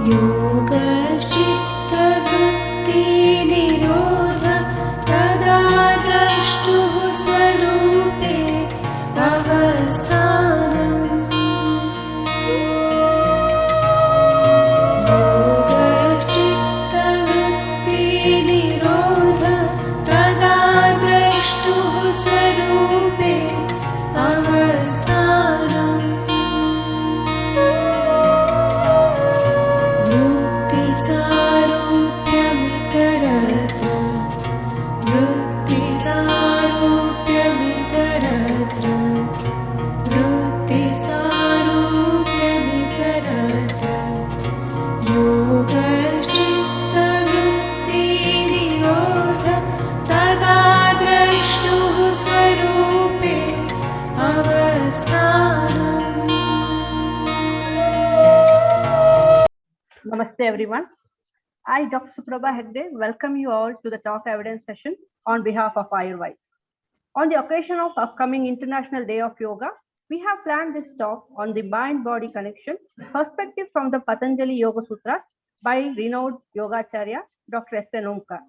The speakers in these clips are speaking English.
योगश्चित्तवृत्तिनिरोध तदा द्रष्टुः स्वरूपे अवस्थानम् योगश्चित्तवृत्तिनिरोध तदा द्रष्टुः स्वरूपे अवस्थानम् Namaste everyone. I, Dr. Suprabha Hegde, welcome you all to the talk evidence session on behalf of AyurVAID. On the occasion of upcoming International Day of Yoga, we have planned this talk on the mind-body connection, perspective from the Patanjali Yogasutras by renowned Yogacharya, Dr. S.N Omkar.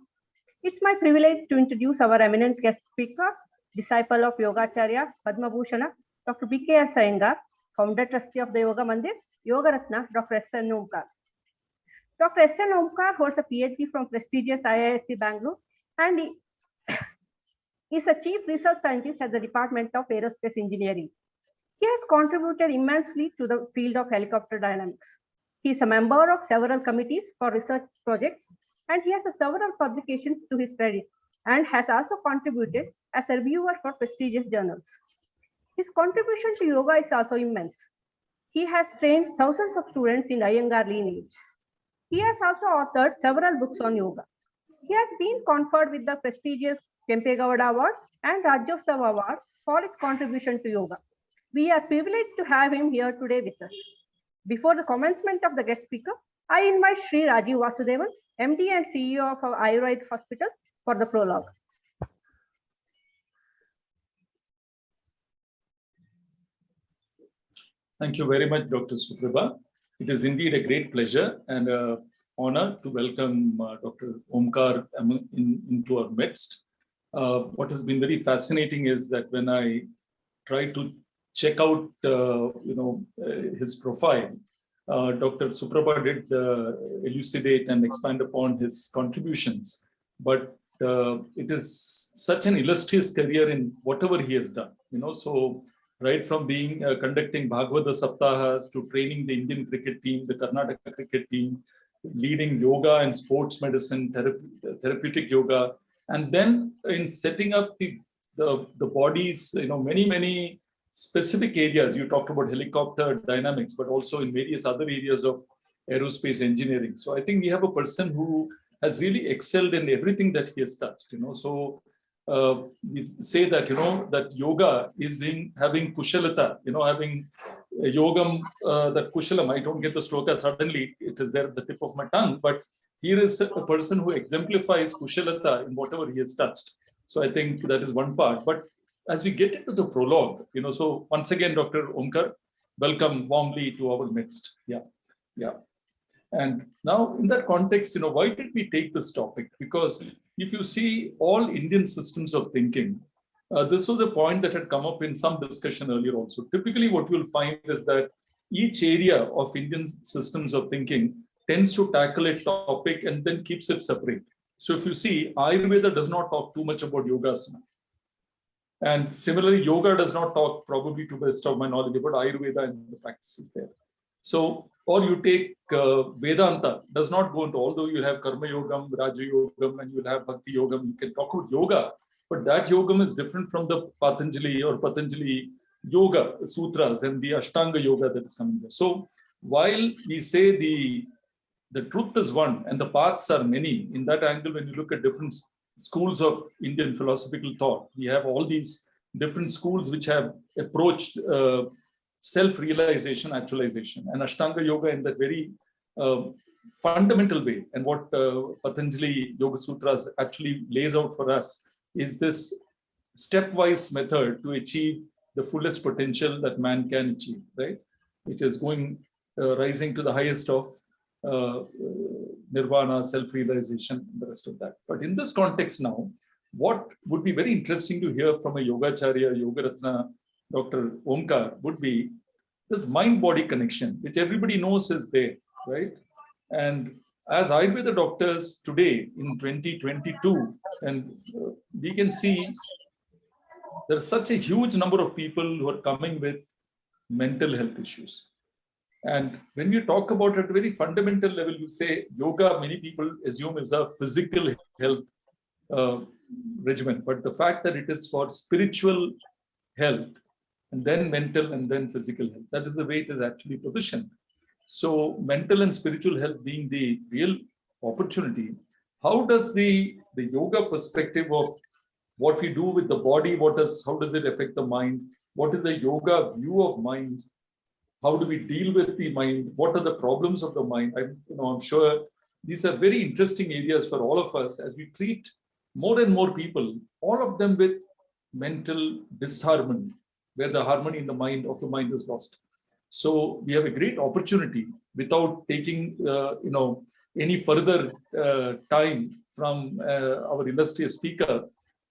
It's my privilege to introduce our eminent guest speaker, disciple of Yogacharya, Padma Bhushana, Dr. B.K.S. Iyengar, founder trustee of the Yoga Mandir, Yogaratna Dr S.N Omkar. Dr. S.N Omkar holds a PhD from prestigious IISc Bangalore and he is a chief research scientist at the Department of Aerospace Engineering. He has contributed immensely to the field of helicopter dynamics. He is a member of several committees for research projects and he has several publications to his credit and has also contributed as a reviewer for prestigious journals. His contribution to yoga is also immense. He has trained thousands of students in Iyengar lineage. He has also authored several books on yoga. He has been conferred with the prestigious Kempe Gowda Award and Rajyotsava Award for his contribution to yoga. We are privileged to have him here today with us. Before the commencement of the guest speaker, I invite Sri Rajiv Vasudevan, MD and CEO of our AyurVAID Hospital, for the prologue. Thank you very much, Dr. Suprabha. It is indeed a great pleasure and an honor to welcome Dr. Omkar into our midst. What has been very fascinating is that when I tried to check out, his profile, Dr. Suprabha did elucidate and expand upon his contributions. But it is such an illustrious career in whatever he has done. So right from being conducting Bhagavata Saptahas to training the Indian cricket team, the Karnataka cricket team, leading yoga and sports medicine, therapeutic yoga, and then in setting up the bodies, many specific areas. You talked about helicopter dynamics, but also in various other areas of aerospace engineering. So I think we have a person who has really excelled in everything that he has touched. So we say that that yoga is having kushalata, having yogam, that kushalam. I don't get the sloka suddenly; it is there at the tip of my tongue. But here is a person who exemplifies kushalata in whatever he has touched. So I think that is one part. But as we get into the prologue, so once again, Dr. Omkar, welcome warmly to our midst. Yeah. And now, in that context, why did we take this topic? Because if you see all Indian systems of thinking, this was a point that had come up in some discussion earlier also. Typically, what you'll find is that each area of Indian systems of thinking tends to tackle a topic and then keeps it separate. So if you see, Ayurveda does not talk too much about Yogasana. And similarly, yoga does not talk, probably to the best of my knowledge, about Ayurveda and the practices there. So, or you take Vedanta, does not go into, although you have Karma Yogam, Raja Yogam, and you'll have Bhakti Yogam, you can talk about yoga, but that yogam is different from the Patanjali Yoga Sutras and the Ashtanga Yoga that is coming there. So, while we say the truth is one and the paths are many, in that angle, when you look at different schools of Indian philosophical thought, we have all these different schools which have approached self-realization, actualization, and Ashtanga Yoga in that very fundamental way. And what Patanjali Yoga Sutras actually lays out for us is this stepwise method to achieve the fullest potential that man can achieve, right? Which is rising to the highest of nirvana, self-realization, and the rest of that. But in this context now, what would be very interesting to hear from a Yogacharya, Yogaratna Dr. Omkar would be this mind-body connection, which everybody knows is there, right? And as Ayurveda doctors today in 2022, and we can see there's such a huge number of people who are coming with mental health issues. And when you talk about it at a very fundamental level, you say yoga, many people assume is a physical health regimen, but the fact that it is for spiritual health and then mental and then physical health, that is the way it is actually positioned. So mental and spiritual health being the real opportunity, how does the yoga perspective of what we do with the body, how does it affect the mind? What is the yoga view of mind? How do we deal with the mind? What are the problems of the mind? I'm sure these are very interesting areas for all of us as we treat more and more people, all of them with mental disharmony, where the harmony in the mind is lost. So we have a great opportunity without taking any further time from our illustrious speaker.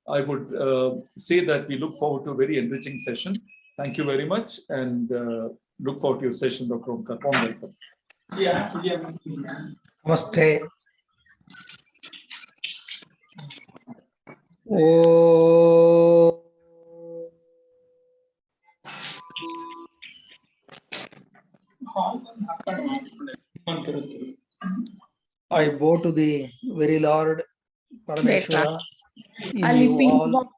I would say that we look forward to a very enriching session. Thank you very much, and look forward to your session, Dr. Omkar. Warm welcome. Namaste. Oh. I bow to the very Lord Parameshwara in you all.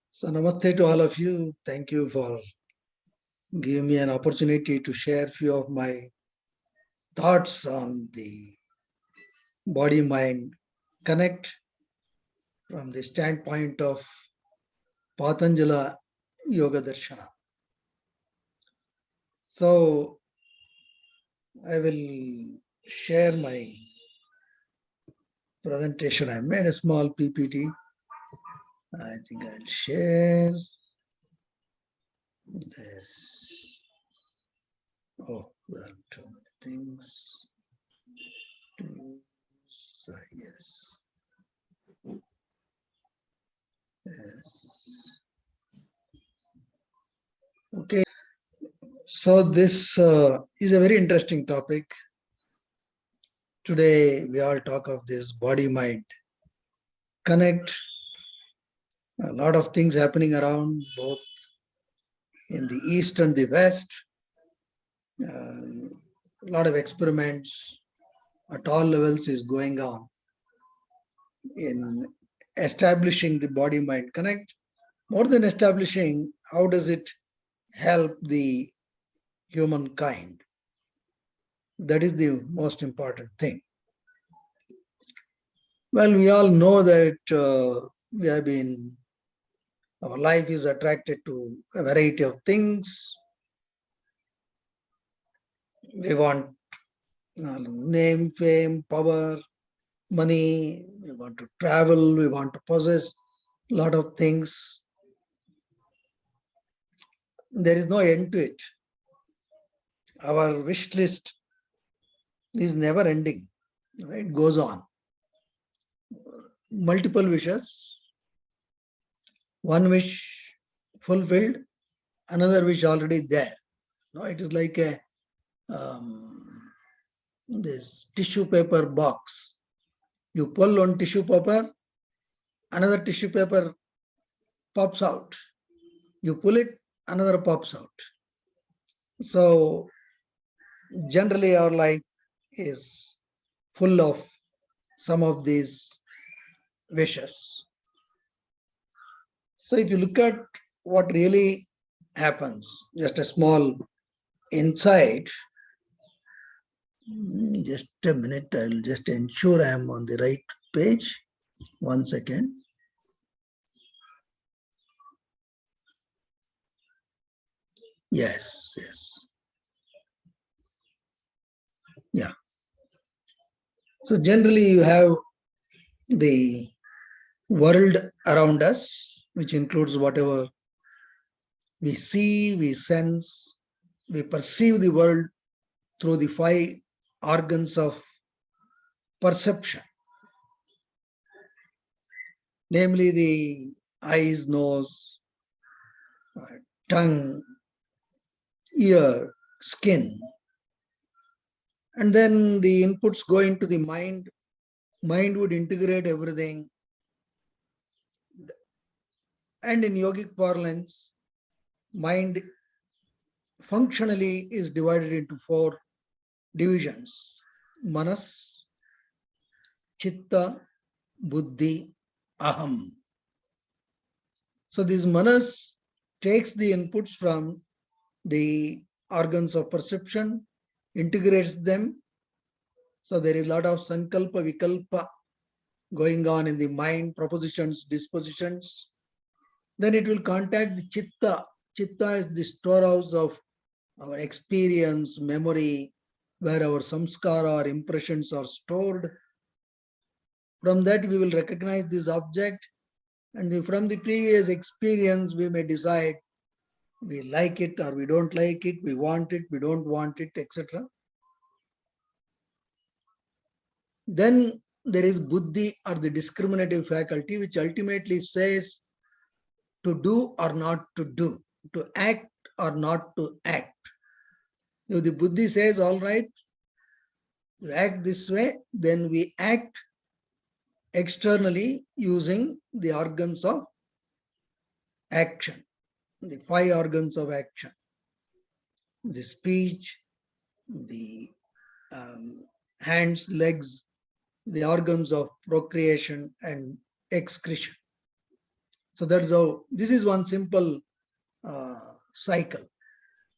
So namaste to all of you. Thank you for giving me an opportunity to share a few of my thoughts on the body-mind connect from the standpoint of Patanjali Yoga Darshana. So I will share my presentation. I made a small PPT. I think I'll share this. Oh, there are too many things. Sorry, yes. Yes. Okay. So this is a very interesting topic. Today we all talk of this body-mind connect. A lot of things happening around both in the East and the West. A lot of experiments at all levels is going on in establishing the body-mind connect. More than establishing, how does it help the humankind? That is the most important thing. Well, we all know that our life is attracted to a variety of things. We want name, fame, power, money. We want to travel. We want to possess a lot of things. There is no end to it. Our wish list is never ending. It goes on. Multiple wishes. One wish fulfilled, another wish already there. No, it is like a this tissue paper box. You pull on tissue paper, another tissue paper pops out. You pull it, another pops out. So generally our life is full of some of these wishes. So if you look at what really happens, just a small insight. Just a minute, I'll just ensure I am on the right page. 1 second. Yes. Yeah. So generally you have the world around us, which includes whatever we see, we sense, we perceive the world through the 5 organs of perception, namely the eyes, nose, tongue, ear, skin. And then the inputs go into the mind. Mind would integrate everything. And in yogic parlance, mind functionally is divided into 4 divisions: manas, chitta, buddhi, aham. So this manas takes the inputs from the organs of perception, integrates them. So there is a lot of sankalpa, vikalpa going on in the mind, propositions, dispositions. Then it will contact the chitta. Chitta is the storehouse of our experience, memory, where our samskara or impressions are stored. From that, we will recognize this object, and from the previous experience, we may decide we like it or we don't like it, we want it, we don't want it, etc. Then there is buddhi, or the discriminative faculty, which ultimately says to do or not to do, to act or not to act. If the buddhi says, all right, you act this way, then we act externally using the organs of action, the 5 organs of action: the speech, the hands, legs, the organs of procreation and excretion. So that's how, this is one simple cycle,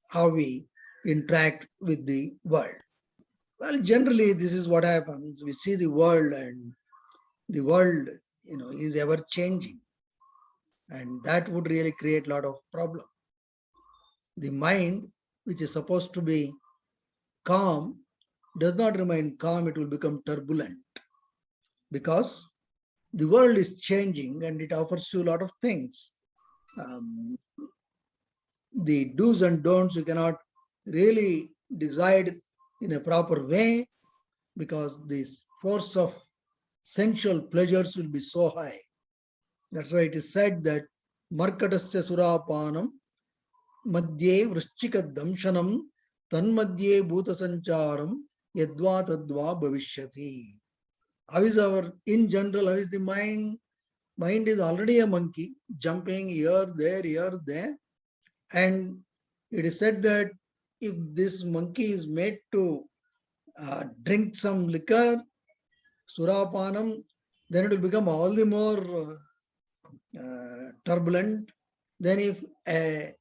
how we interact with the world. Well, generally, this is what happens. We see the world, and the world, is ever changing. And that would really create a lot of problem. The mind, which is supposed to be calm, does not remain calm. It will become turbulent, because the world is changing and it offers you a lot of things. The do's and don'ts you cannot really decide in a proper way, because this force of sensual pleasures will be so high. That's why it is said that Markatasya Surapanam Madhye Vrishchika Damshanam Tanmadhye Bhuta Sancharam Yadva Tadva Bhavishyati. How is in general, how is the mind? Mind is already a monkey, jumping here, there. And it is said that if this monkey is made to drink some liquor, Surapanam, then it will become all the more turbulent. Then if a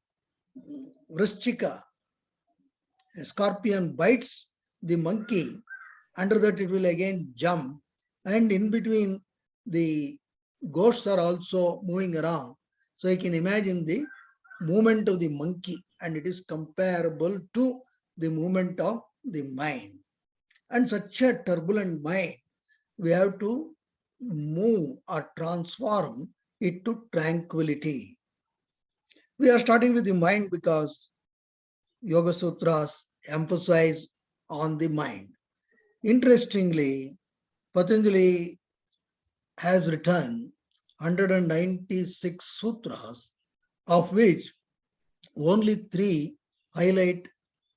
Vrishchika, a scorpion, bites the monkey, under that it will again jump, and in between the ghosts are also moving around. So you can imagine the movement of the monkey, and it is comparable to the movement of the mind. And such a turbulent mind, we have to move or transform it to tranquility. We are starting with the mind because Yogasutras emphasize on the mind. Interestingly, Patanjali has written 196 sutras, of which only 3 highlight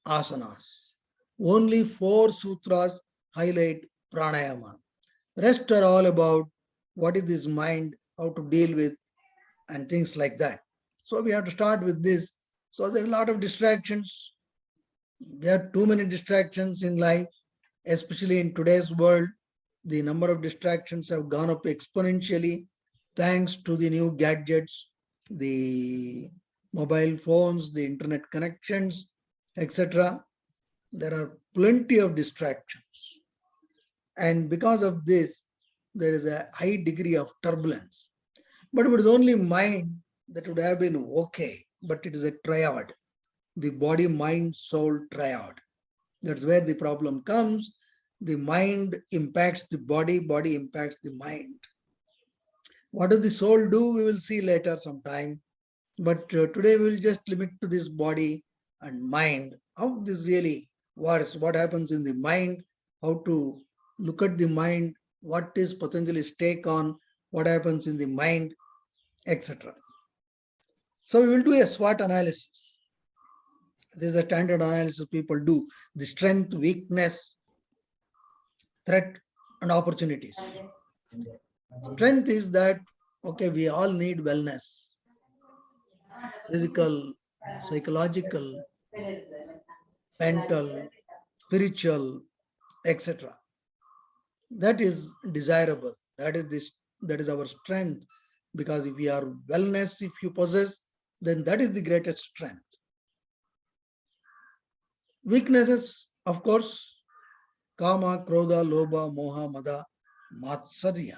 asanas. Only 4 sutras highlight pranayama. Rest are all about what is this mind, how to deal with, and things like that. So we have to start with this. So there are a lot of distractions. There are too many distractions in life, especially in today's world. The number of distractions have gone up exponentially thanks to the new gadgets, the mobile phones, the internet connections, etc. There are plenty of distractions. And because of this, there is a high degree of turbulence. But if it is only mind, that would have been okay. But it is a triad, the body, mind, soul triad. That's where the problem comes. The mind impacts the body, body impacts the mind. What does the soul do? We will see later sometime. But today we will just limit to this body and mind, how this really what happens in the mind, how to look at the mind, what is Patanjali's take on what happens in the mind, etc. So we will do a SWOT analysis. This is a standard analysis people do. The strength, weakness, threat, and opportunities. Strength is that, okay, we all need wellness, physical, psychological, mental, spiritual, etc. That is desirable. That is our strength. Because if we are wellness, if you possess, then that is the greatest strength. Weaknesses, of course, kama, krodha, lobha, moha, mada, matsarya,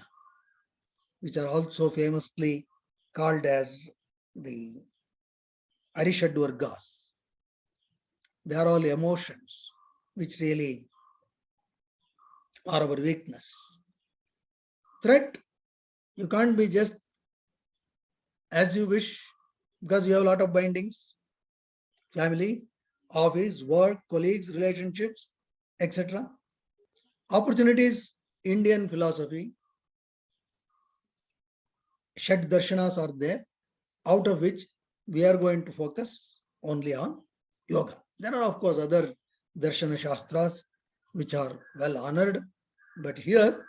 which are also famously called as the Arishadvargas. They are all emotions which really are our weakness. Threat, you can't be just as you wish because you have a lot of bindings, family, office, work, colleagues, relationships, etc. Opportunities, Indian philosophy, Shat Darshanas are there, out of which we are going to focus only on yoga. There are, of course, other Darshana Shastras which are well honored, but here,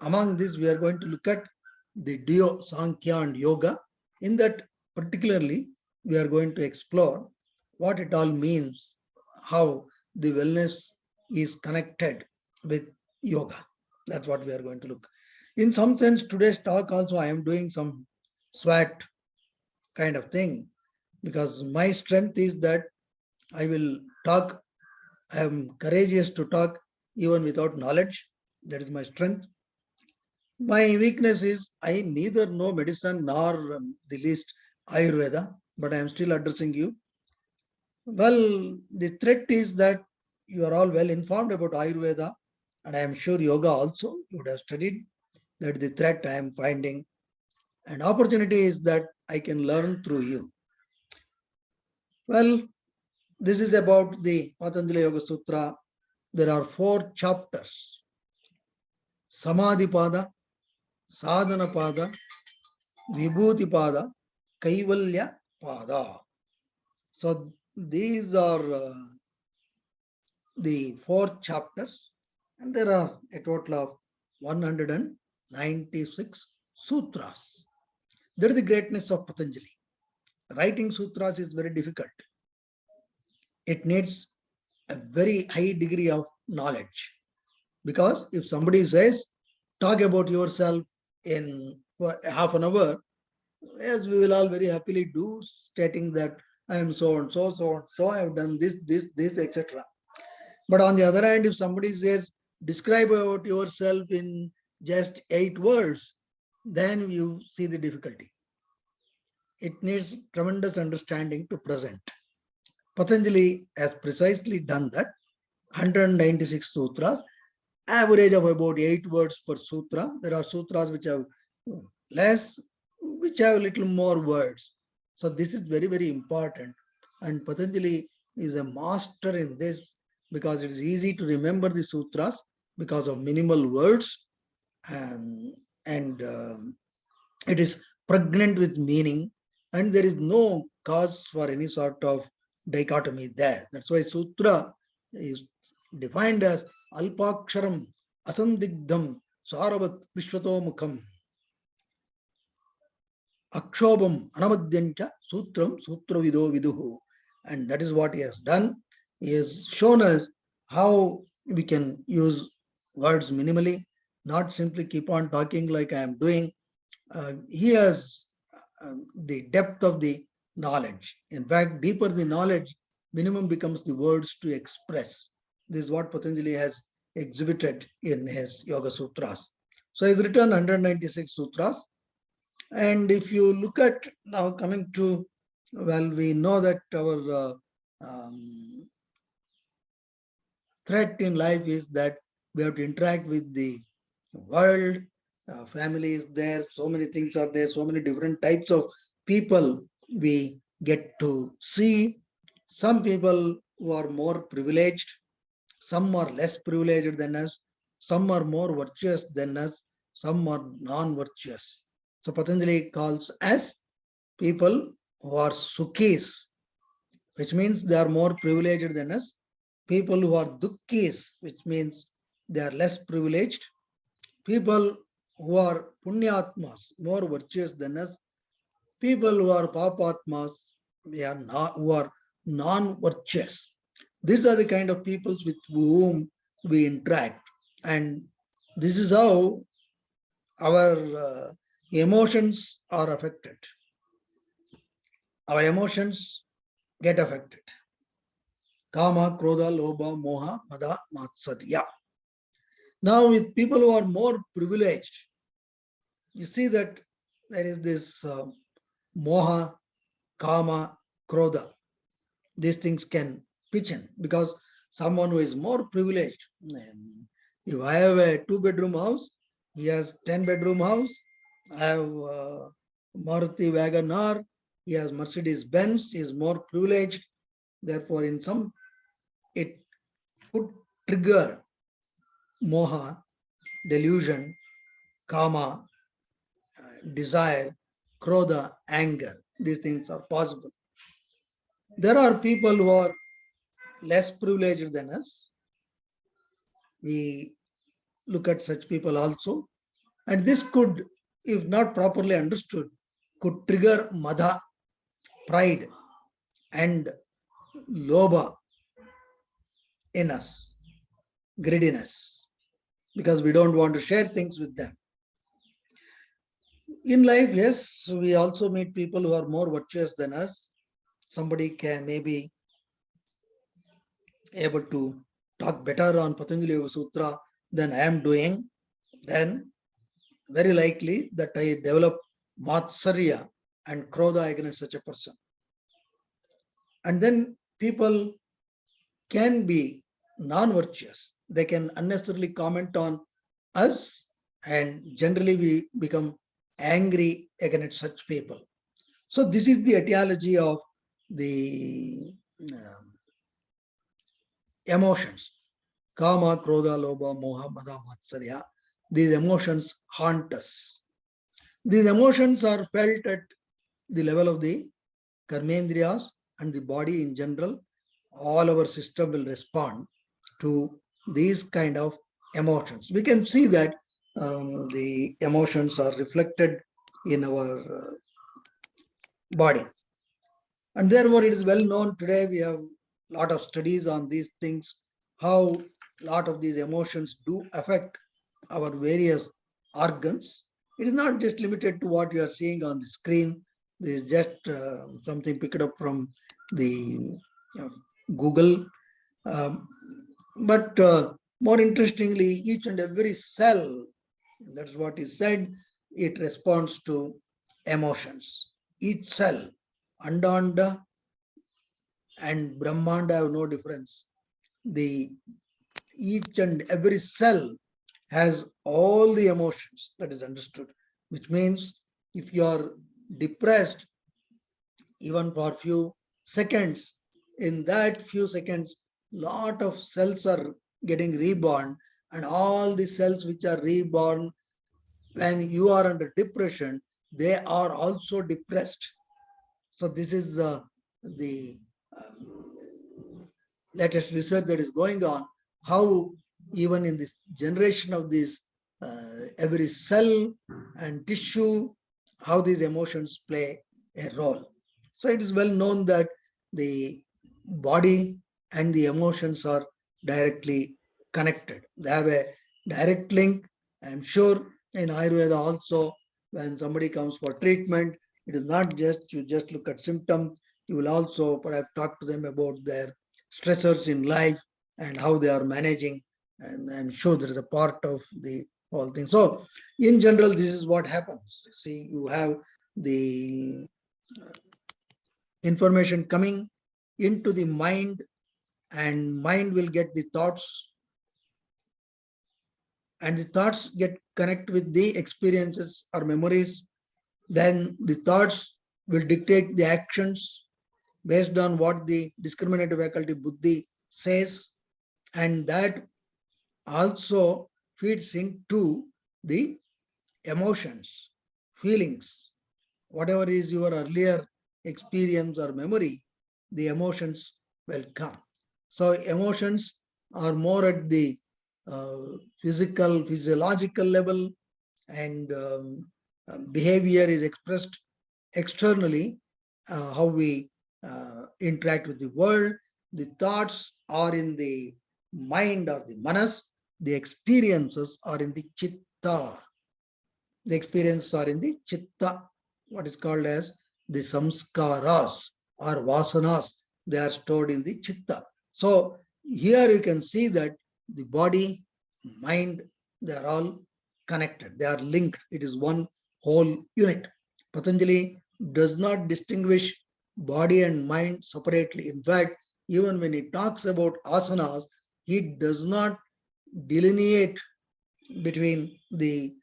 among this, we are going to look at the Dio, Sankhya, and Yoga. In that, particularly, we are going to explore what it all means, how the wellness is connected with yoga. That's what we are going to look. In some sense, today's talk also, I am doing some SWOT kind of thing, because my strength is that I will talk, I am courageous to talk even without knowledge. That is my strength. My weakness is I neither know medicine nor the least Ayurveda, but I am still addressing you. Well, the threat is that you are all well informed about Ayurveda, and I am sure yoga also you would have studied. That is the threat I am finding. And opportunity is that I can learn through you. Well, this is about the Patanjali Yoga Sutra. There are 4 chapters: Samadhi Pada, Sadhana Pada, Vibhuti Pada, Kaivalya Pada. So these are the 4 chapters, and there are a total of 196 sutras. That is the greatness of Patanjali. Writing sutras is very difficult. It needs a very high degree of knowledge, because if somebody says, talk about yourself in half an hour, as we will all very happily do, stating that I am so and so, so and so, I have done this, etc. But on the other hand, if somebody says, describe about yourself in just 8 words, then you see the difficulty. It needs tremendous understanding to present. Patanjali has precisely done that. 196 sutras, average of about 8 words per sutra. There are sutras which have less, which have a little more words. So this is very, very important. And Patanjali is a master in this, because it is easy to remember the sutras because of minimal words, and it is pregnant with meaning, and there is no cause for any sort of dichotomy there. That's why sutra is defined as alpaksharam asandigdham saravat vishwatomukham akshobam anamadyancha sutram sutravido viduhu. And that is what he has done. He has shown us how we can use words minimally, not simply keep on talking like I am doing. He has the depth of the knowledge. In fact, deeper the knowledge, minimum becomes the words to express. This is what Patanjali has exhibited in his Yoga Sutras. So he's written 196 sutras. And if you look at now, coming to, well, we know that our threat in life is that we have to interact with the world. Family is there, so many things are there, so many different types of people we get to see. Some people who are more privileged, some are less privileged than us, some are more virtuous than us, some are non-virtuous. So Patanjali calls as people who are sukhis, which means they are more privileged than us. People who are dukkhis, which means they are less privileged. People who are punyatmas, more virtuous than us. People who are papatmas, they are not, who are non-virtuous. These are the kind of peoples with whom we interact. And this is how our emotions are affected. Our emotions get affected. Kama, Krodha, Lobha, Moha, Mada, Matsarya. Now with people who are more privileged, you see that there is this Moha, Kama, Krodha. These things can pitch in because someone who is more privileged, if I have a 2-bedroom house, he has 10-bedroom house. I have Maruti Wagon-R, he has Mercedes Benz, he is more privileged. Therefore, in some, it could trigger moha, delusion, kama, desire, krodha, anger. These things are possible. There are people who are less privileged than us. We look at such people also. And this could, if not properly understood, could trigger madha, pride, and lobha in us, greediness, because we don't want to share things with them. In life, yes, we also meet people who are more virtuous than us. Somebody can maybe able to talk better on Patanjali Yoga Sutra than I am doing, then very likely that I develop matsarya and krodha against such a person. And then people can be non-virtuous. They can unnecessarily comment on us, and generally we become angry against such people. So this is the etiology of the emotions. Kama, Krodha, Lobha, Moha, Mada, Matsarya. These emotions haunt us. These emotions are felt at the level of the karmendriyas and the body in general. All our system will respond to these kind of emotions. We can see that the emotions are reflected in our body. And therefore, it is well known today, we have a lot of studies on these things, how a lot of these emotions do affect our various organs. It is not just limited to what you are seeing on the screen. This is just something picked up from the Google. But more interestingly, each and every cell, that's what is said, it responds to emotions. Each cell, Andanda and Brahmanda have no difference. Each and every cell has all the emotions, that is understood, which means if you are depressed, even for few seconds, in that few seconds, lot of cells are getting reborn, and all the cells which are reborn when you are under depression, they are also depressed. So this is the latest research that is going on, how even in this generation of this every cell and tissue, how these emotions play a role. So it is well known that the body and the emotions are directly connected. They have a direct link. I'm sure in Ayurveda also, when somebody comes for treatment, it is not just you just look at symptoms, you will also perhaps talk to them about their stressors in life and how they are managing. And I'm sure there is a part of the whole thing. So in general, this is what happens. See, you have the information coming into the mind, and mind will get the thoughts, and the thoughts get connect with the experiences or memories. Then the thoughts will dictate the actions, based on what the discriminative faculty buddhi says, and that also feeds into the emotions, feelings, whatever is your earlier experience or memory, the emotions will come. So emotions are more at the physical, physiological level, and behavior is expressed externally, how we interact with the world. The thoughts are in the mind or the manas, the experiences are in the chitta. The experiences are in the chitta, what is called as the samskaras or vasanas. They are stored in the chitta. So here you can see that the body, mind, they are all connected. They are linked. It is one whole unit. Patanjali does not distinguish body and mind separately. In fact, even when he talks about asanas, he does not delineate between the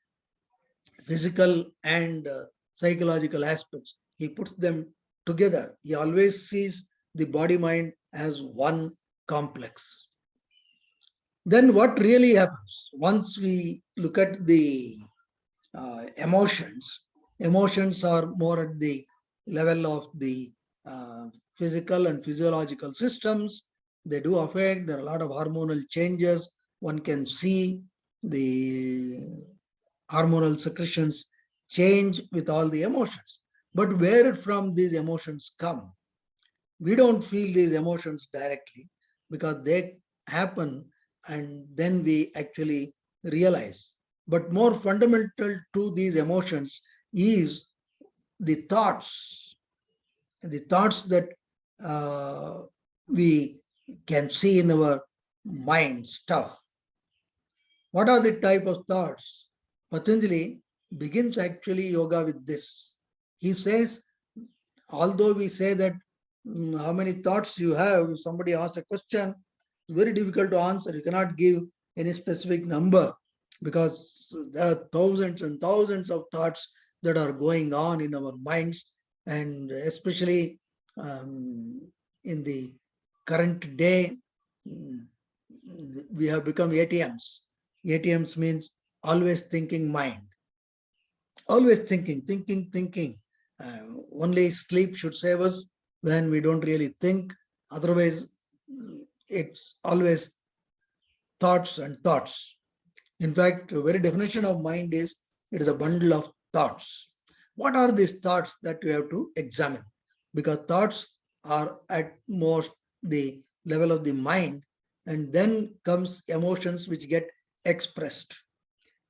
physical and psychological aspects. He puts them together. He always sees the body mind as one complex. Then what really happens once we look at the emotions? Emotions are more at the level of the physical and physiological systems. They do affect, there are a lot of hormonal changes. One can see the hormonal secretions change with all the emotions. But where from these emotions come? We don't feel these emotions directly because they happen and then we actually realize. But more fundamental to these emotions is the thoughts that uh, we can see in our mind stuff. What are the type of thoughts? Patanjali begins actually yoga with this. He says, although we say that how many thoughts you have, if somebody asks a question, it's very difficult to answer. You cannot give any specific number because there are thousands and thousands of thoughts that are going on in our minds, and especially in the current day, we have become ATMs. ATMs means always thinking mind, always thinking. Only sleep should save us when we don't really think. Otherwise, it's always thoughts and thoughts. In fact, the very definition of mind is it is a bundle of thoughts. What are these thoughts that we have to examine? Because thoughts are at most the level of the mind, and then comes emotions which get expressed.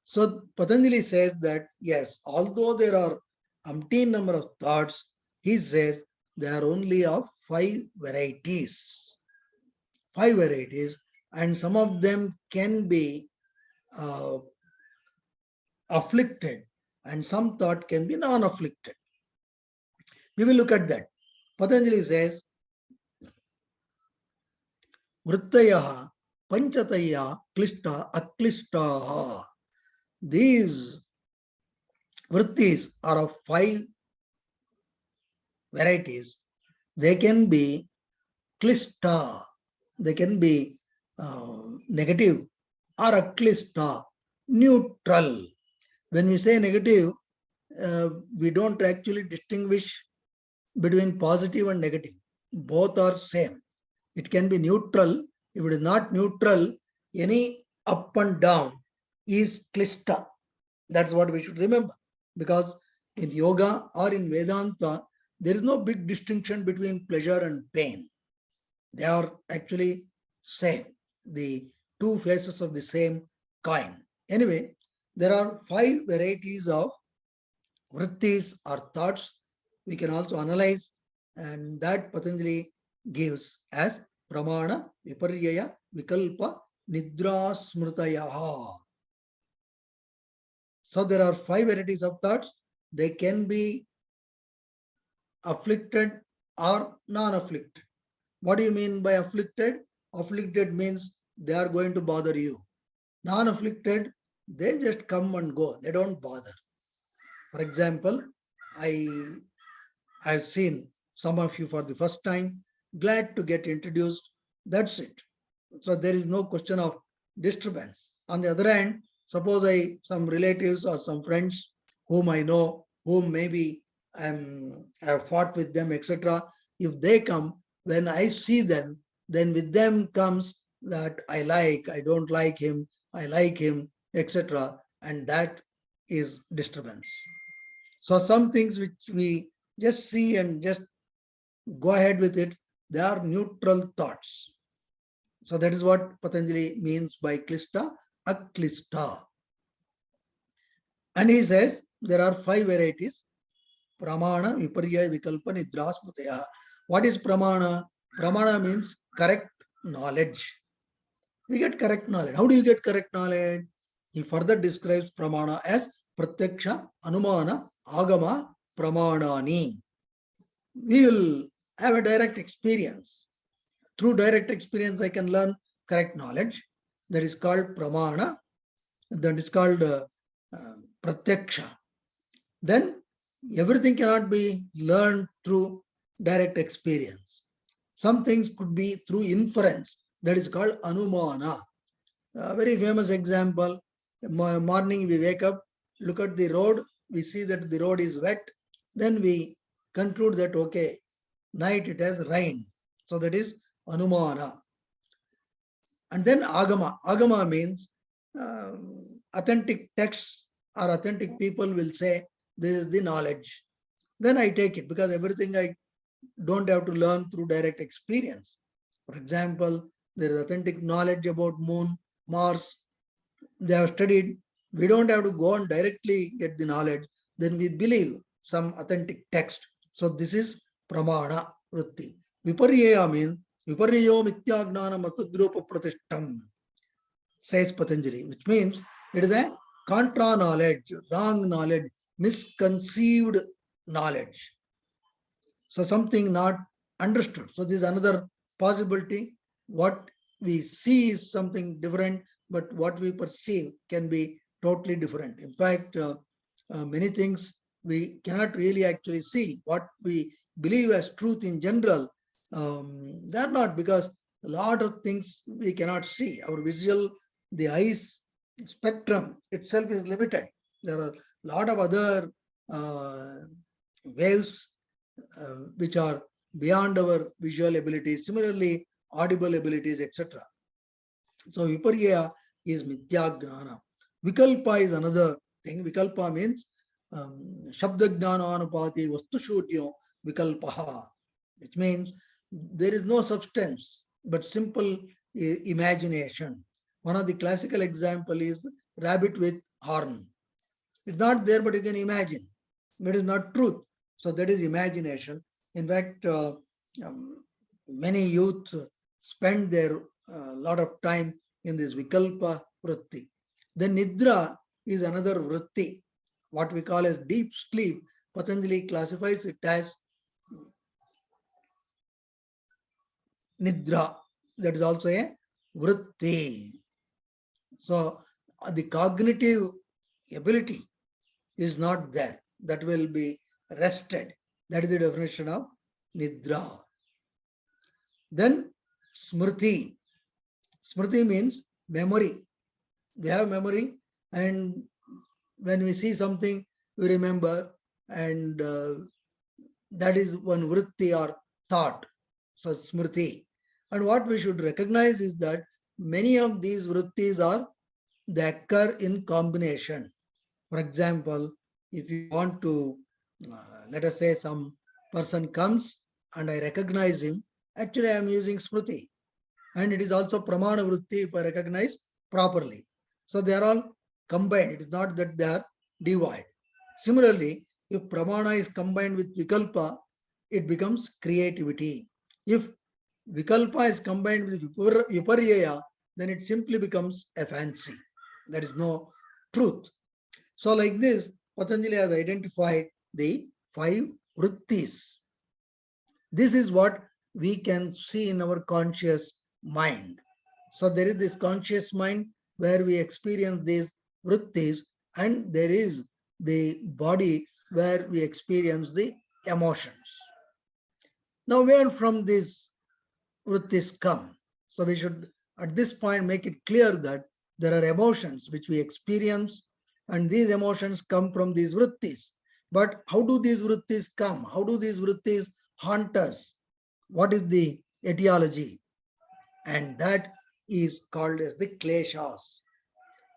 So Patanjali says that yes, although there are umpteen number of thoughts, he says they are only of five varieties. Five varieties, and some of them can be uh, afflicted, and some thought can be non-afflicted. We will look at that. Patanjali says, Vrittayaha, Panchataya, Klishta, Aklishtaha. These vrittis are of five varieties. They can be klishta, they can be negative, or aklishta, neutral. When we say negative, we don't actually distinguish between positive and negative. Both are same. It can be neutral. If it is not neutral, any up and down is klishta. That's what we should remember. Because in yoga or in Vedanta, there is no big distinction between pleasure and pain. They are actually same, the two faces of the same coin. Anyway, there are five varieties of vrittis or thoughts. We can also analyze, and that Patanjali gives as pramana, viparyaya, vikalpa, nidra, smritayaha. So there are five varieties of thoughts. They can be afflicted or non-afflicted. What do you mean by afflicted? Afflicted means they are going to bother you. Non-afflicted, they just come and go. They don't bother. For example, I've seen some of you for the first time. Glad to get introduced. That's it. So there is no question of disturbance. On the other hand, suppose some relatives or some friends whom I know, whom maybe I have fought with them, etc. If they come, when I see them, then with them comes that I don't like him, I like him, etc. And that is disturbance. So some things which we just see and just go ahead with it, they are neutral thoughts. So that is what Patanjali means by klista, aklista. And he says there are 5 varieties: pramana, viparya, vikalpa, nidra, smrutaya. What is pramana? Pramana means correct knowledge. We get correct knowledge. How do you get correct knowledge? He further describes pramana as pratyaksha, anumana, agama, pramanani. We will have a direct experience. Through direct experience, I can learn correct knowledge. That is called pramana. That is called pratyaksha. Then everything cannot be learned through direct experience. Some things could be through inference. That is called anumana. A very famous example: morning we wake up, look at the road, we see that the road is wet, then we conclude that okay, night it has rained. So that is anumana. And then agama. Agama means authentic texts or authentic people will say this is the knowledge. Then I take it, because everything I don't have to learn through direct experience. For example, there is authentic knowledge about moon, Mars. They have studied. We don't have to go and directly get the knowledge. Then we believe some authentic text. So this is pramana vritti. Viparya means viparyo mityagnana matadrupa pratishtam, says Patanjali, which means it is a contra knowledge, wrong knowledge, misconceived knowledge. So something not understood. So this is another possibility. What we see is something different, but what we perceive can be totally different. In fact, many things we cannot really actually see. What we believe as truth in general, they're not, because a lot of things we cannot see. Our visual, the eyes spectrum itself is limited. There are a lot of other waves which are beyond our visual abilities, similarly audible abilities, etc. So viparya is mityagnana. Vikalpa is another thing. Vikalpa means shabda jnana anupati vastu shuryo vikalpaha, which means there is no substance but simple imagination. One of the classical example is rabbit with horn. It's not there, but you can imagine. It is not truth. So that is imagination. In fact, many youth spend their lot of time in this vikalpa vritti. Then nidra is another vritti, what we call as deep sleep. Patanjali classifies it as nidra. That is also a vritti. So the cognitive ability is not there. That will be rested. That is the definition of nidra. Then smriti. Smriti means memory. We have memory, and when we see something, we remember, and that is one vritti or thought. So smriti. And what we should recognize is that many of these vrittis they occur in combination. For example, if you want to, let us say some person comes and I recognize him, actually I am using smriti. And it is also pramana vritti if I recognize properly. So they are all combined. It is not that they are devoid. Similarly, if pramana is combined with vikalpa, it becomes creativity. If vikalpa is combined with viparya, then it simply becomes a fancy. There is no truth. So like this, Patanjali has identified the 5 vrittis. This is what we can see in our conscious mind. So there is this conscious mind where we experience these vrittis, and there is the body where we experience the emotions. Now, where from these vrittis come? So we should at this point make it clear that there are emotions which we experience, and these emotions come from these vrittis. But how do these vrittis come? How do these vrittis haunt us? What is the etiology? And that is called as the kleshas.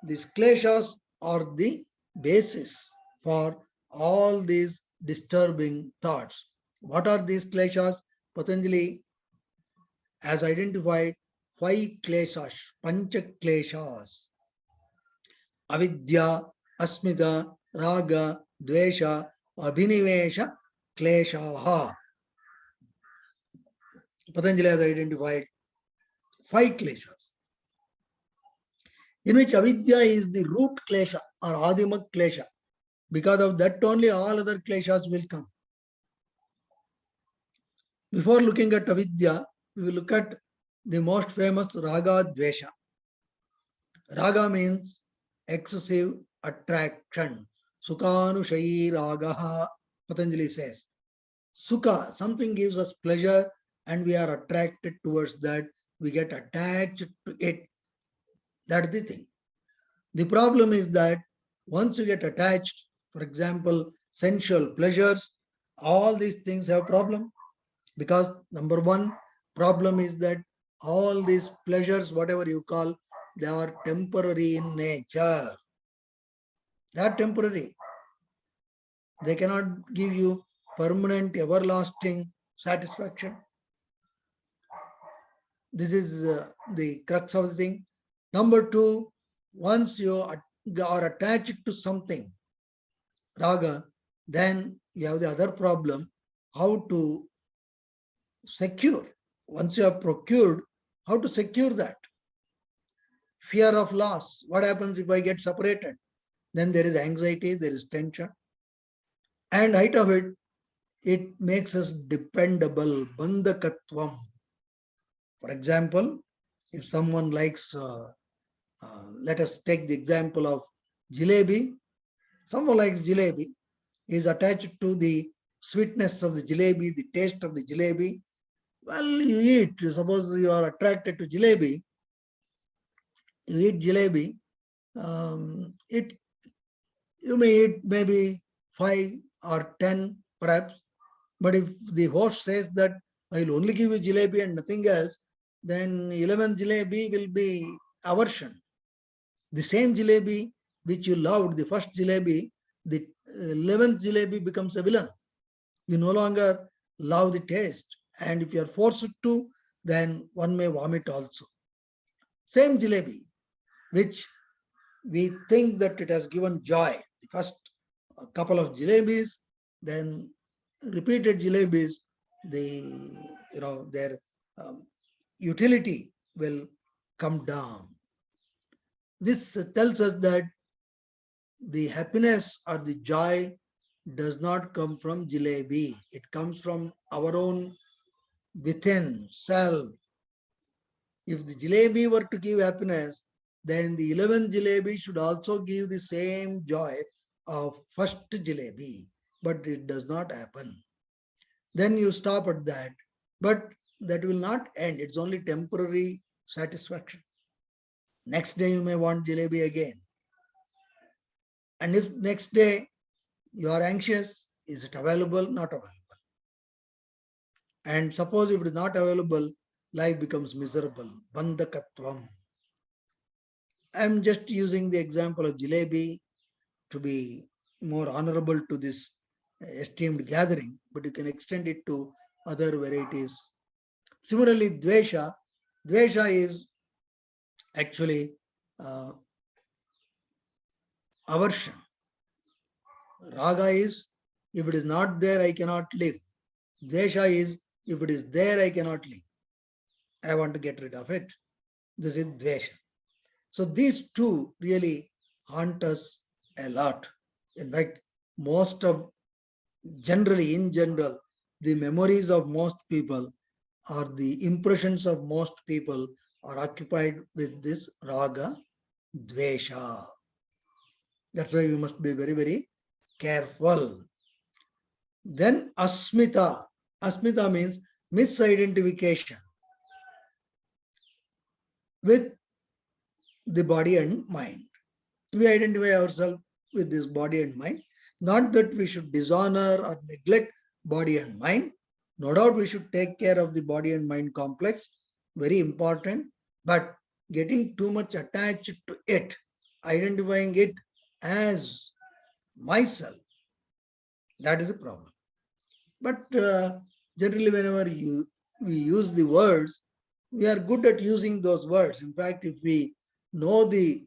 These kleshas are the basis for all these disturbing thoughts. What are these kleshas? Patanjali has identified 5 kleshas, pancha kleshas: avidya, asmita, raga, dvesha, abhinivesha kleshaha. Patanjali has identified 5 kleshas, in which avidya is the root klesha or adima klesha. Because of that only all other kleshas will come. Before looking at avidya, we will look at the most famous raga dvesha. Raga means excessive attraction. Sukhanushayi ragaha, Patanjali says. Sukha, something gives us pleasure and we are attracted towards that. We get attached to it. That's the thing. The problem is that once you get attached, for example, sensual pleasures, all these things have problem. Because number one problem is that all these pleasures, whatever you call, they are temporary in nature. They are temporary. They cannot give you permanent, everlasting satisfaction. This is the crux of the thing. Number two, once you are attached to something, raga, then you have the other problem, how to secure. Once you have procured, how to secure that? Fear of loss. What happens if I get separated? Then there is anxiety, there is tension. And height of it, it makes us dependable, bandhakatvam. For example, if someone likes, let us take the example of jalebi. Someone likes jalebi, is attached to the sweetness of the jalebi, the taste of the jalebi. Well, you eat. Suppose you are attracted to jalebi, you eat jalebi. You may eat maybe 5 or 10 perhaps, but if the host says that I will only give you jalebi and nothing else, then 11th jalebi will be aversion. The same jalebi which you loved, the first jalebi, the 11th jalebi becomes a villain. You no longer love the taste, and if you are forced to, then one may vomit also. Same jalebi, which we think that it has given joy. The first couple of jalebis, then repeated jalebis, their utility will come down. This tells us that the happiness or the joy does not come from jalebi. It comes from our own within self. If the jalebi were to give happiness, then the 11th jalebi should also give the same joy of first jalebi. But it does not happen. Then you stop at that. But that will not end. It's only temporary satisfaction. Next day you may want jalebi again. And if next day you are anxious, is it available? Not available. And suppose if it is not available, life becomes miserable. Bandhakatvam. I am just using the example of jalebi to be more honorable to this esteemed gathering, but you can extend it to other varieties. Similarly, dvesha. Dvesha is actually aversion. Raga is, if it is not there, I cannot live. Dvesha is, if it is there, I cannot live. I want to get rid of it. This is dvesha. So these two really haunt us a lot. In fact, in general, the memories of most people or the impressions of most people are occupied with this raga, dvesha. That's why we must be very, very careful. Then asmita. Asmita means misidentification with the body and mind. We identify ourselves with this body and mind. Not that we should dishonor or neglect body and mind. No doubt we should take care of the body and mind complex, very important, but getting too much attached to it, identifying it as myself, that is a problem. But generally, whenever we use the words, we are good at using those words. In fact, if we know the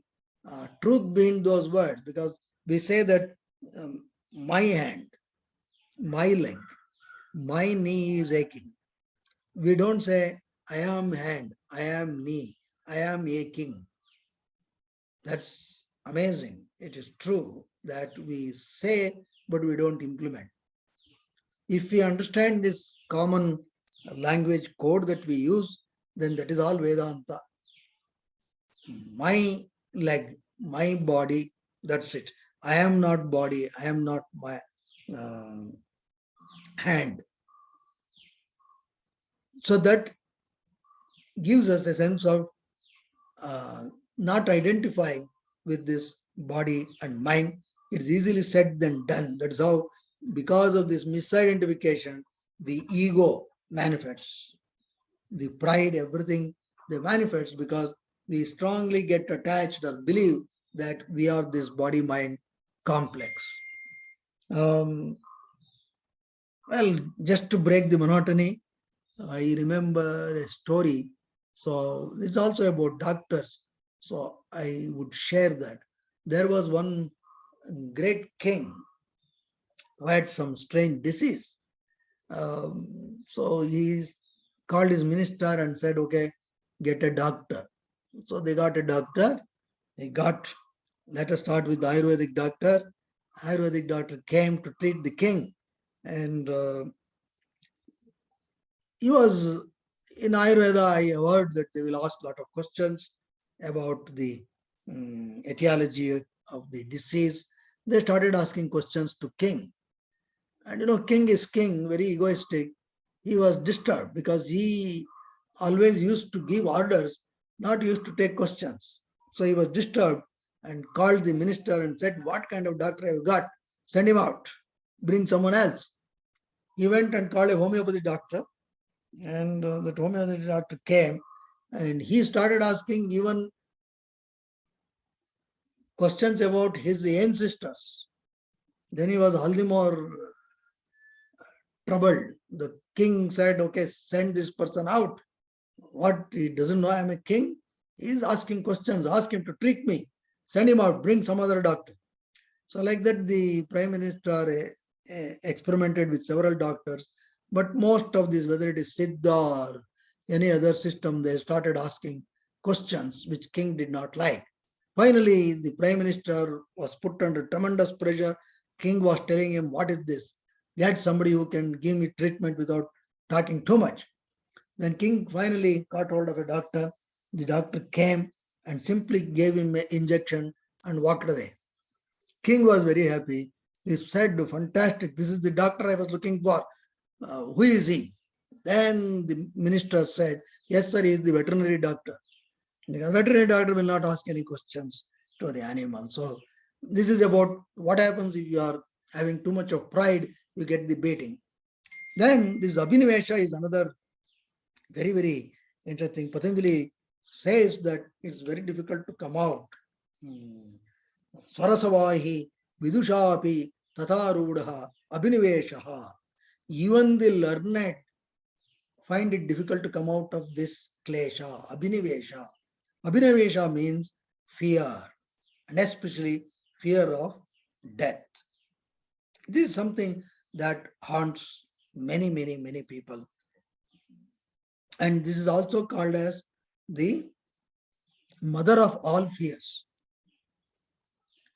truth behind those words, because we say that my hand, my leg, my knee is aching. We don't say, I am hand, I am knee, I am aching. That's amazing. It is true that we say, but we don't implement. If we understand this common language code that we use, then that is all Vedanta. My leg, my body, that's it. I am not body, I am not my hand. So that gives us a sense of not identifying with this body and mind. It's easily said than done. That's how, because of this misidentification, the ego manifests. The pride, everything, they manifest because we strongly get attached or believe that we are this body-mind complex. Well, just to break the monotony, I remember a story. So it's also about doctors. So I would share that. There was one great king who had some strange disease. So he called his minister and said, okay, get a doctor. So they got a doctor. Let us start with the Ayurvedic doctor. Ayurvedic doctor came to treat the king. And he was, in Ayurveda, I heard that they will ask a lot of questions about the etiology of the disease. They started asking questions to king. And king is king, very egoistic. He was disturbed because he always used to give orders, not used to take questions. So he was disturbed and called the minister and said, what kind of doctor have you got? Send him out, bring someone else. He went and called a homeopathy doctor, and the homeopathy doctor came, and he started asking even questions about his ancestors. Then he was all the more troubled. The king said, okay, send this person out. What, he doesn't know I'm a king? He's asking questions, ask him to treat me. Send him out, bring some other doctor. So like that, the prime minister experimented with several doctors, but most of these, whether it is Siddha or any other system, they started asking questions which king did not like. Finally, the prime minister was put under tremendous pressure. King was telling him, what is this? Get somebody who can give me treatment without talking too much. Then king finally got hold of a doctor. The doctor came and simply gave him an injection and walked away. King was very happy. He said, fantastic, this is the doctor I was looking for. Who is he? Then the minister said, yes, sir, he is the veterinary doctor. The veterinary doctor will not ask any questions to the animal. So this is about what happens if you are having too much of pride, you get the baiting. Then this Abhinivesha is another very, very interesting. Patanjali says that it's very difficult to come out. Sarasavahi vidushapi tatharudha abhiniveshaha. Even the learned find it difficult to come out of this klesha, abhinivesha. Abhinivesha means fear, and especially fear of death. This is something that haunts many, many, many people. And this is also called as the mother of all fears.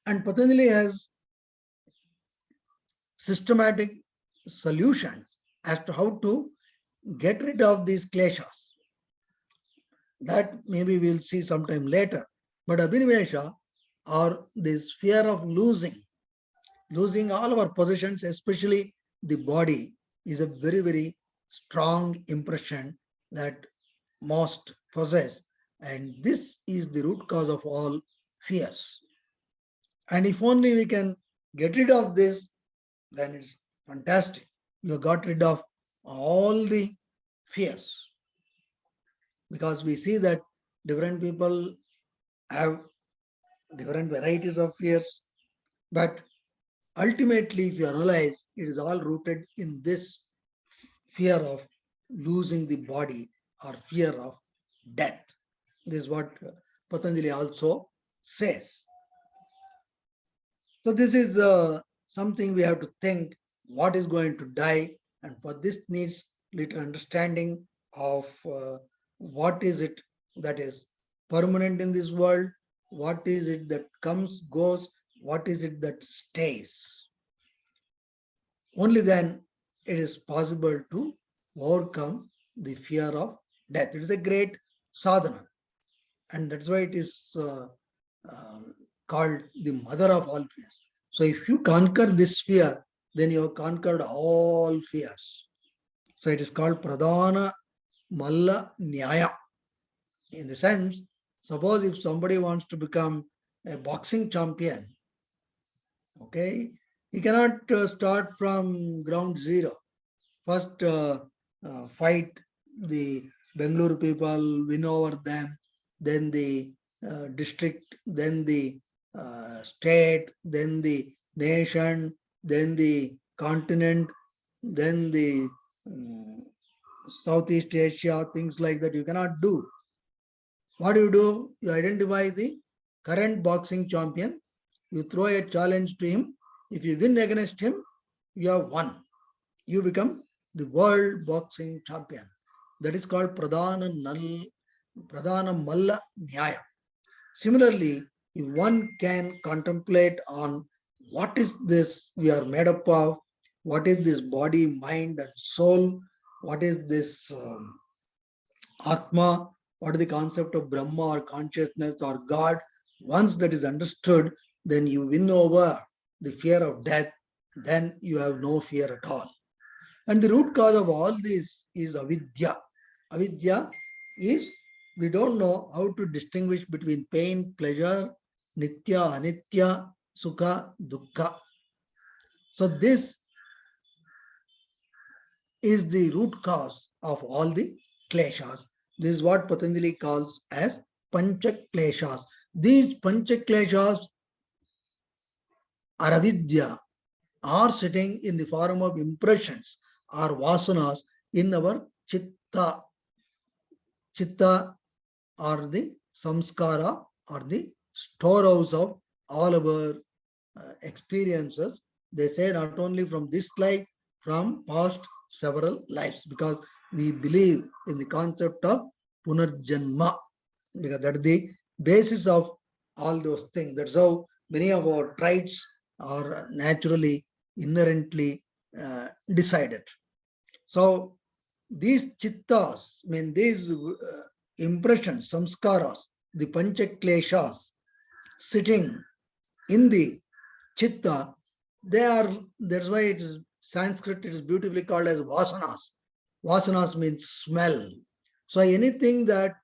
And Patanjali has systematic solutions as to how to get rid of these kleshas. That maybe we'll see sometime later. But Abhinivesha, or this fear of losing all our possessions, especially the body, is a very, very strong impression that most possess. And this is the root cause of all fears. And if only we can get rid of this, then it's fantastic. You got rid of all the fears. Because we see that different people have different varieties of fears. But ultimately, if you analyze, it is all rooted in this fear of losing the body or fear of death. This is what Patanjali also says. So this is something we have to think what is going to die, and for this needs little understanding of what is it that is permanent in this world, what is it that comes, goes, what is it that stays. Only then it is possible to overcome the fear of death. It is a great sadhana, and that's why it is called the mother of all fears. So if you conquer this fear, then you have conquered all fears. So it is called Pradhana Malla Nyaya. In the sense, suppose if somebody wants to become a boxing champion, okay, he cannot start from ground zero. First fight the Bangalore people, win over them, then the district, then the state, then the nation, then the continent, then the Southeast Asia, things like that. You cannot do. What do? You identify the current boxing champion, you throw a challenge to him. If you win against him, you have won. You become the world boxing champion. That is called Pradhana Malla Nyaya. Similarly, if one can contemplate on what is this we are made up of, what is this body, mind, and soul, what is this Atma, what is the concept of Brahma or consciousness or God, once that is understood, then you win over the fear of death, then you have no fear at all. And the root cause of all this is avidya. Avidya is we don't know how to distinguish between pain, pleasure, nitya, anitya, sukha, dukkha. So this is the root cause of all the kleshas. This is what Patanjali calls as pancha kleshas. These pancha kleshas are avidya, are sitting in the form of impressions or vasanas in our chitta. Chitta or the samskara or the storehouse of all our experiences. They say not only from this life, from past several lives, because we believe in the concept of punarjanma, because that is the basis of all those things. That's how many of our traits are naturally, inherently decided. So these chittas, these impressions, samskaras, the panchakleshas sitting in the chitta, they are, that's why it is Sanskrit, it is beautifully called as vasanas. Vasanas means smell. So anything that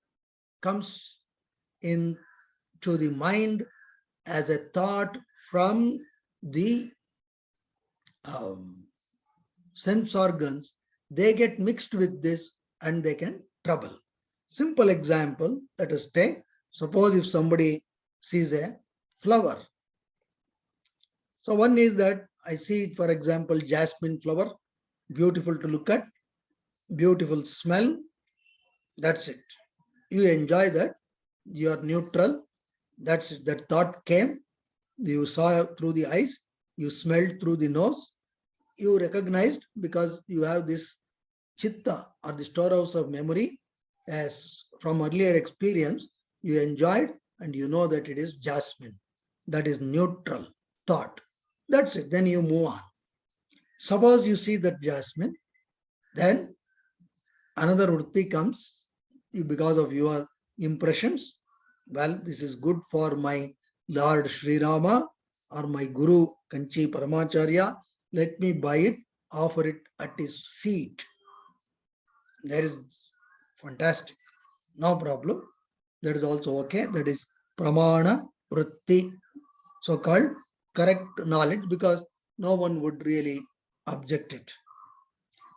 comes in to the mind as a thought from the sense organs, they get mixed with this and they can trouble. Simple example, let us take, suppose if somebody sees a flower. So one is that I see, for example, jasmine flower, beautiful to look at, beautiful smell, that's it. You enjoy that, you are neutral, that's it. That thought came, you saw through the eyes, you smelled through the nose, you recognized because you have this chitta or the storehouse of memory as from earlier experience, you enjoyed and you know that it is jasmine. That is neutral thought. That's it. Then you move on. Suppose you see that jasmine, then another vritti comes because of your impressions. Well, this is good for my Lord Sri Rama or my Guru Kanchi Paramacharya. Let me buy it, offer it at his feet. That is fantastic. No problem. That is also okay. That is pramana vritti, so-called correct knowledge, because no one would really object it.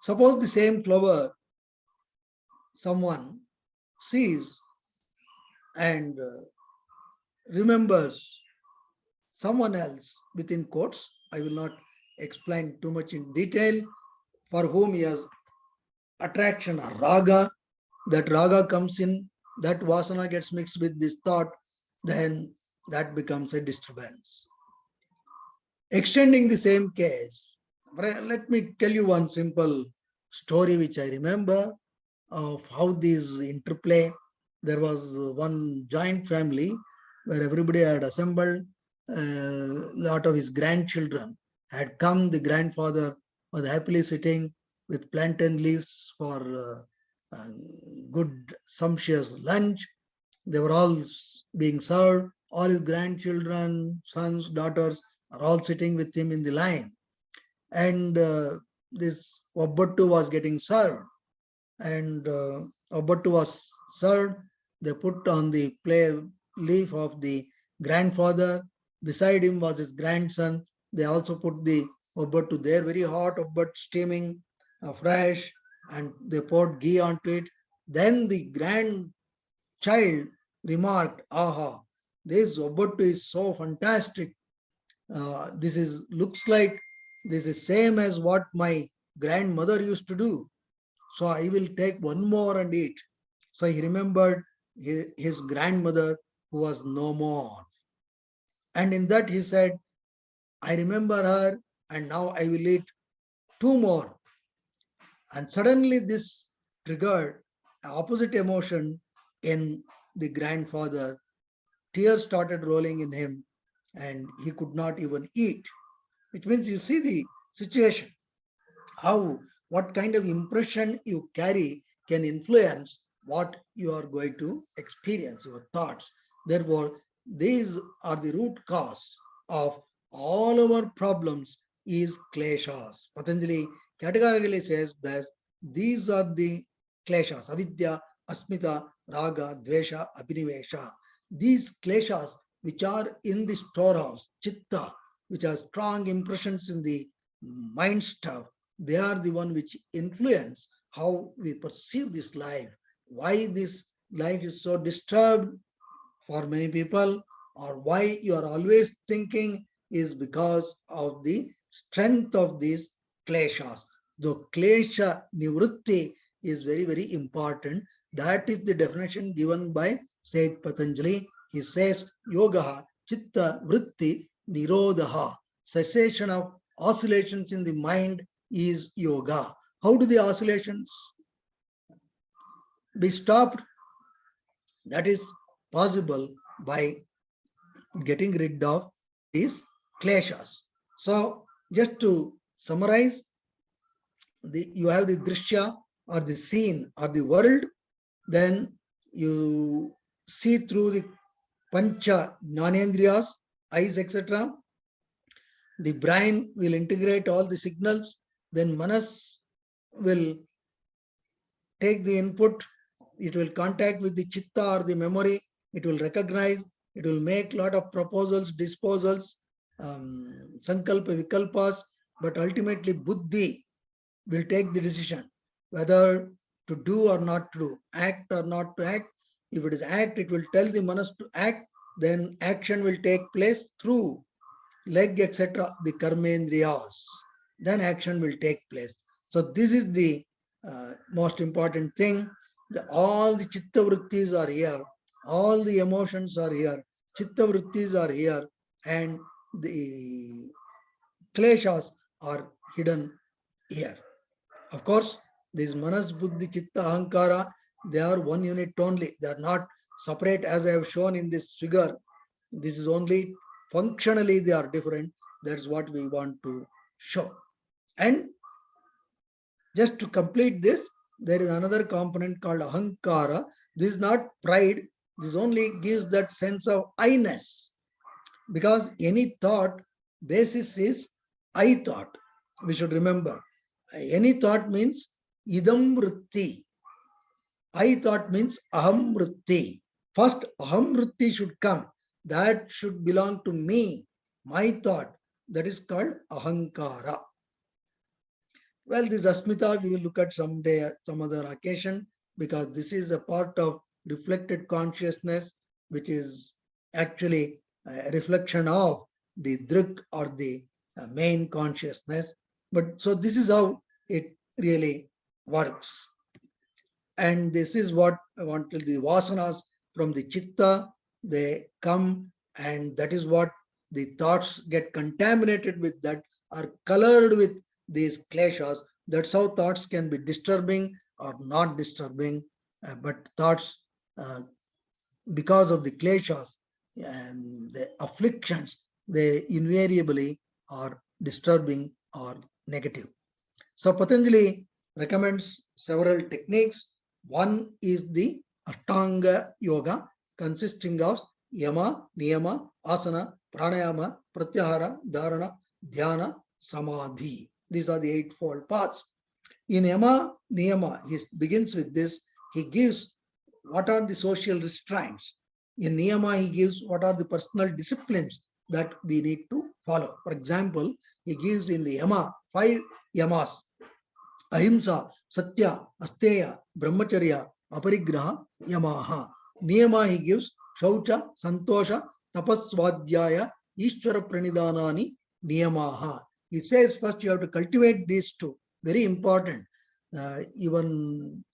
Suppose the same flower someone sees and remembers someone else, within quotes, I will not explain too much in detail, for whom he has attraction or raga. That raga comes in, that vasana gets mixed with this thought, then that becomes a disturbance. Extending the same case, let me tell you one simple story which I remember of how these interplay. There was one joint family where everybody had assembled. A lot of his grandchildren had come. The grandfather was happily sitting with plantain leaves for good sumptuous lunch. They were all being served. All his grandchildren, sons, daughters are all sitting with him in the line. And this Obbottu was getting served. And Obbottu was served. They put on the play leaf of the grandfather. Beside him was his grandson. They also put the Obbottu there, very hot Obbottu, steaming, fresh, and they poured ghee onto it. Then the grandchild remarked, "Aha, this Obbottu is so fantastic. This is looks like this is same as what my grandmother used to do. So I will take one more and eat." So he remembered his grandmother who was no more. And in that he said, "I remember her and now I will eat two more." And suddenly this triggered an opposite emotion in the grandfather. Tears started rolling in him and he could not even eat. Which means you see the situation, how, what kind of impression you carry can influence what you are going to experience, your thoughts. Therefore, these are the root cause of all our problems is kleshas. Patanjali categorically says that these are the kleshas: avidya, asmita, raga, dvesha, abhinivesha. These kleshas which are in the storehouse, chitta, which are strong impressions in the mind stuff, they are the one which influence how we perceive this life. Why this life is so disturbed for many people, or why you are always thinking, is because of the strength of these kleshas. The klesha nivritti is very, very important. That is the definition given by Saint Patanjali. He says, yoga chitta vritti nirodha. Cessation of oscillations in the mind is yoga. How do the oscillations be stopped? That is possible by getting rid of these kleshas. So just to summarize, you have the drishya or the scene or the world, then you see through the pancha jnanendriyas, eyes, etc. The brain will integrate all the signals, then manas will take the input, it will contact with the chitta or the memory, it will recognize, it will make a lot of proposals, disposals, sankalpa, vikalpas, but ultimately buddhi will take the decision whether to do or not to do, act or not to act. If it is act, it will tell the manas to act, then action will take place through leg, etc., the karmendriyas. Then action will take place. So this is the most important thing. All the chitta vrittis are here, all the emotions are here, chitta vrittis are here, and the kleshas are hidden here. Of course, these manas, buddhi, chitta, ahankara, they are one unit only. They are not separate as I have shown in this figure. This is only functionally they are different. That's what we want to show. And just to complete this, there is another component called ahankara. This is not pride. This only gives that sense of I-ness. Because any thought basis is I thought. We should remember. Any thought means idam vritti. I thought means aham vritti. First, aham vritti should come. That should belong to me, my thought. That is called ahankara. Well, this asmita we will look at someday, some other occasion, because this is a part of reflected consciousness, which is actually a reflection of the drik or the main consciousness. But so this is how it really works. And this is what I want to the vasanas from the chitta, they come, and that is what the thoughts get contaminated with, that are colored with these kleshas. That's how thoughts can be disturbing or not disturbing. But thoughts, uh, because of the kleshas and the afflictions, they invariably are disturbing or negative. So Patanjali recommends several techniques. One is the Ashtanga Yoga, consisting of Yama, Niyama, Asana, Pranayama, Pratyahara, Dharana, Dhyana, Samadhi. These are the eightfold paths. In Yama, Niyama, he begins with this. He gives what are the social restraints. In Niyama, he gives what are the personal disciplines that we need to follow. For example, he gives in the Yama 5 Yamas: Ahimsa, Satya, Asteya, Brahmacharya, Aparigraha, Yamaha. Niyama he gives Shaucha, Santosha, Tapaswadhyaya, Ishvara Pranidhanani, Niyamaha. He says first you have to cultivate these two. Very important. Even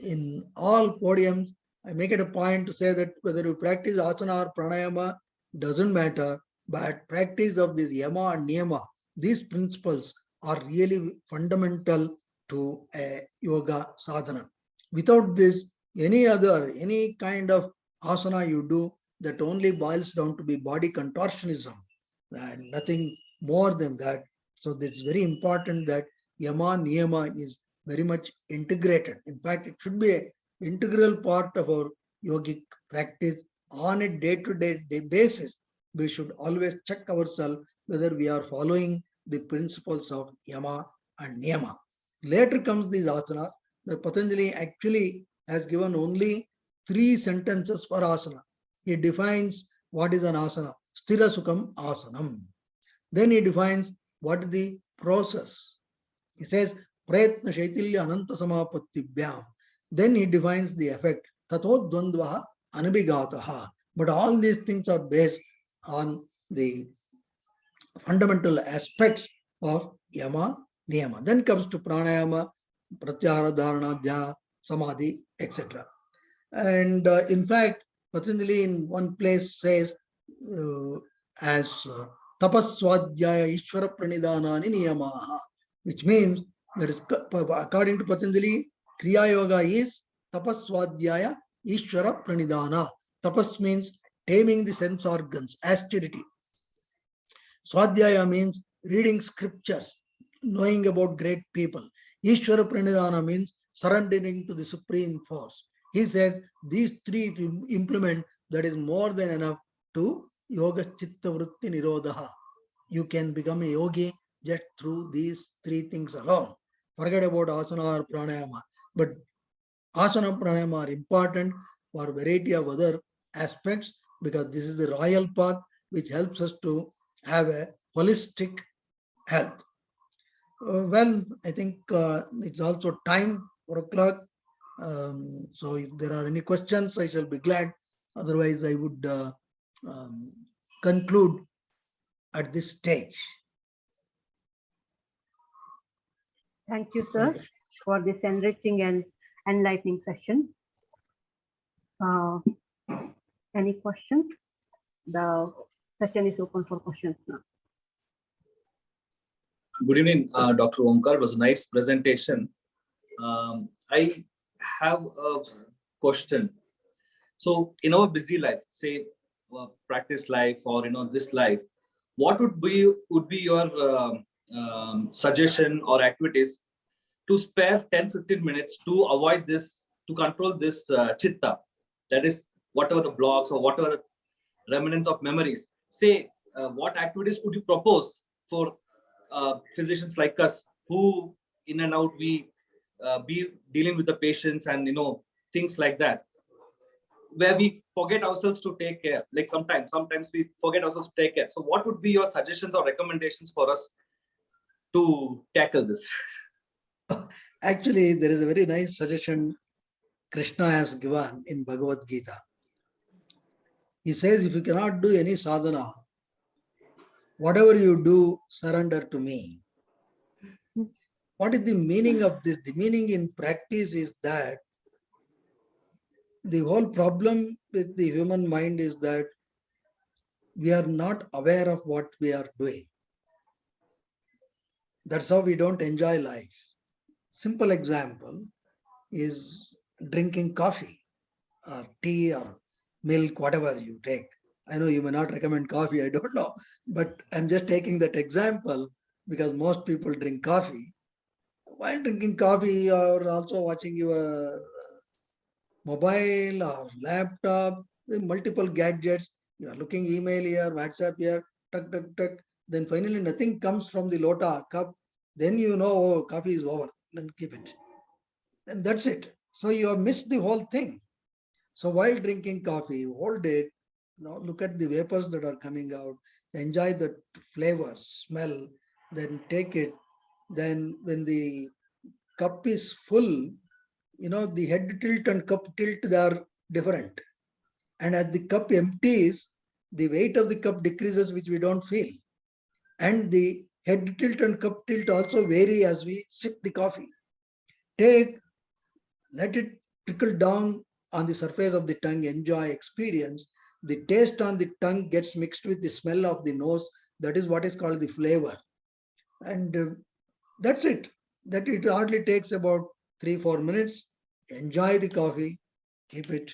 in all podiums, I make it a point to say that whether you practice asana or pranayama doesn't matter, but practice of this yama and niyama, these principles are really fundamental to a yoga sadhana. Without this, any kind of asana you do, that only boils down to be body contortionism and nothing more than that. So this is very important that yama niyama is very much integrated. In fact, it should be an integral part of our yogic practice on a day-to-day basis. We should always check ourselves whether we are following the principles of yama and niyama. Later comes these asanas. The Patanjali actually has given only 3 sentences for asana. He defines what is an asana. Sthira Sukham Asanam. Then he defines what is the process. He says Prayatna Shaitilya Ananta Samapattibhyam. Then he defines the effect. Tato Dvandvaha Anabhigataha. But all these things are based on the fundamental aspects of yama, niyama. Then comes to pranayama, pratyahara, dharana, dhyana, samadhi, etc. And in fact, Patanjali in one place says as tapaswadhyaya ishvara pranidhanani niyamaha, which means that is according to Patanjali, Kriya Yoga is tapaswadhyaya ishvara pranidhana. Tapas means taming the sense organs, austerity. Swadhyaya means reading scriptures, knowing about great people. Ishvara Pranidhana means surrendering to the supreme force. He says these 3 if you implement, that is more than enough to yoga chitta vritti nirodha. You can become a yogi just through these 3 things alone. Forget about asana or pranayama. But asana and pranayama are important for a variety of other aspects, because this is the royal path which helps us to have a holistic health. Well, I think it's also time, 4 o'clock. So if there are any questions, I shall be glad. Otherwise, I would conclude at this stage. Thank you, sir, for this enriching and enlightening session. Any questions? The session is open for questions now. Good evening, Dr. Omkar. It was a nice presentation. I have a question. So, in our busy life, say practice life or this life, what would be your suggestion or activities to spare 10-15 minutes to avoid this, to control this chitta, that is whatever the blocks or whatever remnants of memories. Say what activities would you propose for physicians like us, who in and out we be dealing with the patients and things like that, where we forget ourselves to take care. Like sometimes we forget ourselves to take care. So what would be your suggestions or recommendations for us to tackle this? Actually, there is a very nice suggestion Krishna has given in Bhagavad Gita. He says, if you cannot do any sadhana, whatever you do, surrender to me. What is the meaning of this? The meaning in practice is that the whole problem with the human mind is that we are not aware of what we are doing. That's how we don't enjoy life. Simple example is drinking coffee or tea or milk, whatever you take. I know you may not recommend coffee, I don't know, but I'm just taking that example because most people drink coffee. While drinking coffee, you are also watching your mobile or laptop with multiple gadgets. You are looking email here, WhatsApp here, tuck, tuck, tuck. Then finally nothing comes from the lota cup. Then you know, oh, coffee is over. Then keep it. And that's it. So you have missed the whole thing. So while drinking coffee, hold it. Now look at the vapors that are coming out. Enjoy the flavor, smell. Then take it. Then when the cup is full, the head tilt and cup tilt, they are different. And as the cup empties, the weight of the cup decreases, which we don't feel. And the head tilt and cup tilt also vary as we sip the coffee. Let it trickle down on the surface of the tongue, enjoy, experience. The taste on the tongue gets mixed with the smell of the nose. That is what is called the flavor. And that's it. That it hardly takes about 3-4 minutes. Enjoy the coffee, keep it.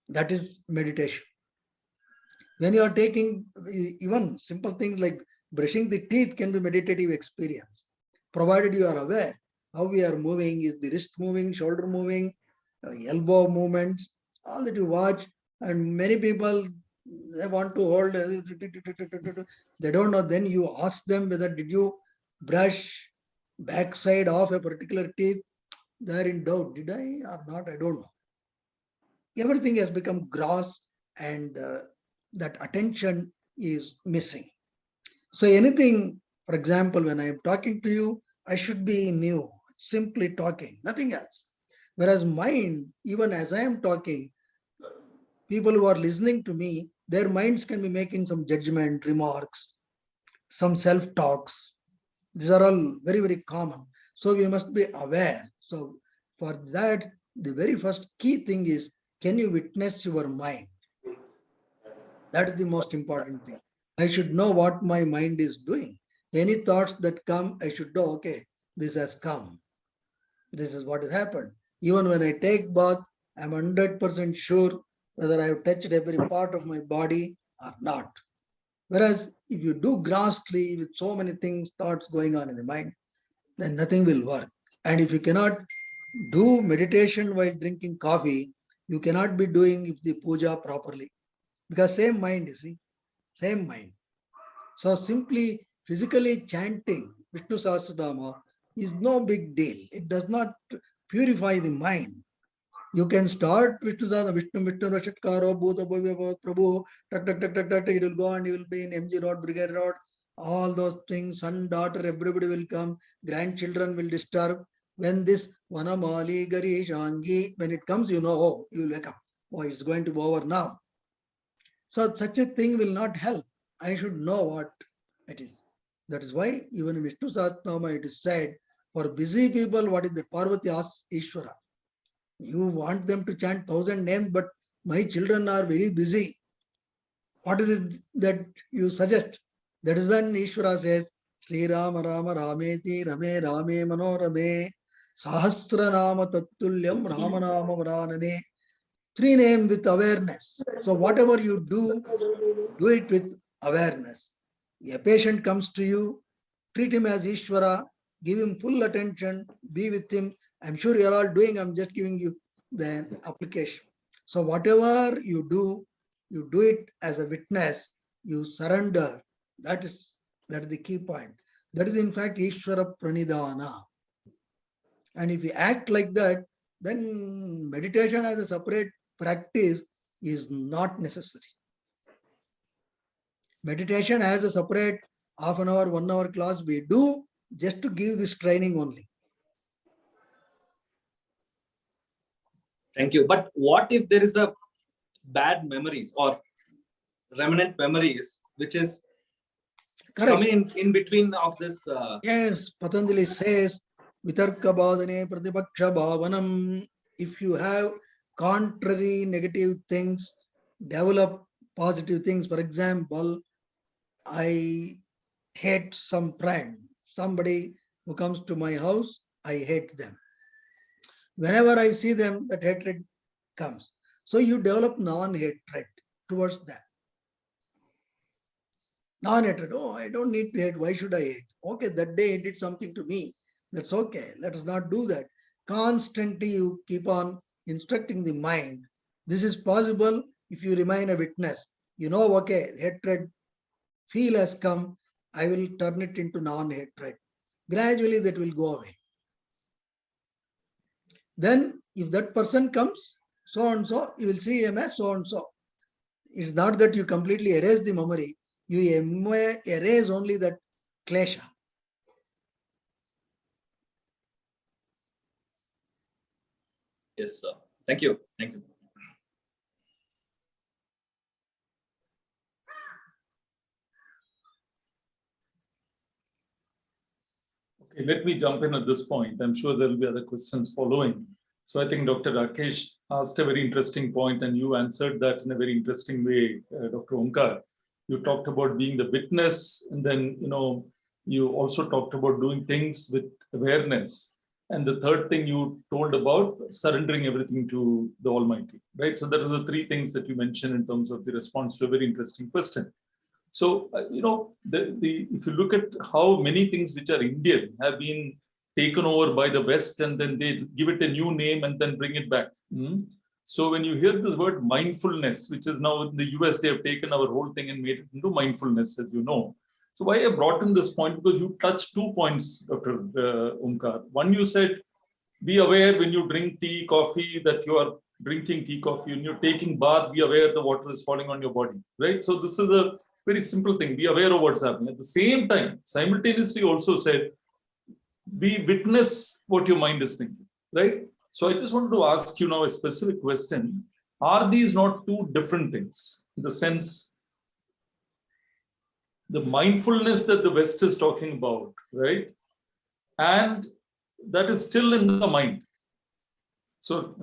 That is meditation. When you are taking even simple things like brushing the teeth can be meditative experience, provided you are aware how we are moving. Is the wrist moving, shoulder moving, elbow movements, all that you watch. And many people, they want to hold, they don't know. Then you ask them whether did you brush backside of a particular teeth. They are in doubt. Did I or not? I don't know. Everything has become gross, and that attention is missing. So anything, for example, when I am talking to you, I should be new, simply talking, nothing else. Whereas mind, even as I am talking, people who are listening to me, their minds can be making some judgment, remarks, some self-talks. These are all very, very common. So we must be aware. So for that, the very first key thing is, can you witness your mind? That is the most important thing. I should know what my mind is doing. Any thoughts that come, I should know, okay, this has come. This is what has happened. Even when I take bath, I'm 100% sure whether I have touched every part of my body or not. Whereas if you do grossly with so many things, thoughts going on in the mind, then nothing will work. And if you cannot do meditation while drinking coffee, you cannot be doing the puja properly. Because same mind, you see, same mind. So simply physically chanting Vishnu Sahasranama is no big deal. It does not purify the mind. You can start Vishnu Sahasranama, Vishnu Vishnu Rashatkaro, Bhuta Bhavya Prabhu, tak tak tak tak tak, it will go and you will be in MG Road, Brigade Road, all those things, son, daughter, everybody will come, grandchildren will disturb. When this Vanamali, Gari, Shangi, when it comes, you know, oh, you will wake up. Oh, it's going to be over now. So such a thing will not help. I should know what it is. That is why even in Vishnu Sahasranama it is said, for busy people, what is the Parvati asks Ishvara? You want them to chant 1,000 names, but my children are very busy. What is it that you suggest? That is when Ishvara says, Sri Rama Rama Rameti Rame Rame Manorame Sahasra Nama Tattulyam Rama Nama Varanane. 3 names with awareness. So whatever you do it with awareness. A patient comes to you, treat him as Ishvara, give him full attention, be with him. I'm sure you're all doing, I'm just giving you the application. So whatever you do it as a witness, you surrender. That is the key point. That is in fact Ishvara Pranidhana. And if you act like that, then meditation as a separate practice is not necessary. Meditation as a separate half an hour, 1 hour class we do just to give this training only. Thank you. But what if there is a bad memories or remnant memories, which is Correct. coming in between of this? Yes, Patanjali says, Vitarka Bhadane Pratipaksha Bhavanam. If you have contrary negative things, develop positive things. For example, I hate some friend, somebody who comes to my house, I hate them. Whenever I see them, that hatred comes. So you develop non-hatred towards them. Non-hatred. Oh, I don't need to hate. Why should I hate? Okay, that day he did something to me. That's okay. Let us not do that. Constantly you keep on instructing the mind. This is possible if you remain a witness. You know, okay, hatred feel has come. I will turn it into non-hatred. Gradually that will go away. Then if that person comes, so and so, you will see him as so and so. It's not that you completely erase the memory. You erase only that klesha. Yes, sir. Thank you. Thank you. Okay, let me jump in at this point. I'm sure there will be other questions following. So I think Dr. Rakesh asked a very interesting point and you answered that in a very interesting way, Dr. Omkar. You talked about being the witness and then, you also talked about doing things with awareness. And the third thing you told about surrendering everything to the Almighty, right? So that are the three things that you mentioned in terms of the response to a very interesting question. So, if you look at how many things which are Indian have been taken over by the West and then they give it a new name and then bring it back. So when you hear this word mindfulness, which is now in the US, they have taken our whole thing and made it into mindfulness, as you know. So why I brought in this point, because you touched 2 points, Dr. Omkar. One, you said, be aware when you drink tea, coffee, that you are drinking tea, coffee. When you're taking bath, be aware the water is falling on your body, right? So this is a very simple thing. Be aware of what's happening. At the same time, simultaneously also said, be witness what your mind is thinking, right? So I just wanted to ask you now a specific question. Are these not two different things? In the sense, the mindfulness that the West is talking about, right? And that is still in the mind. So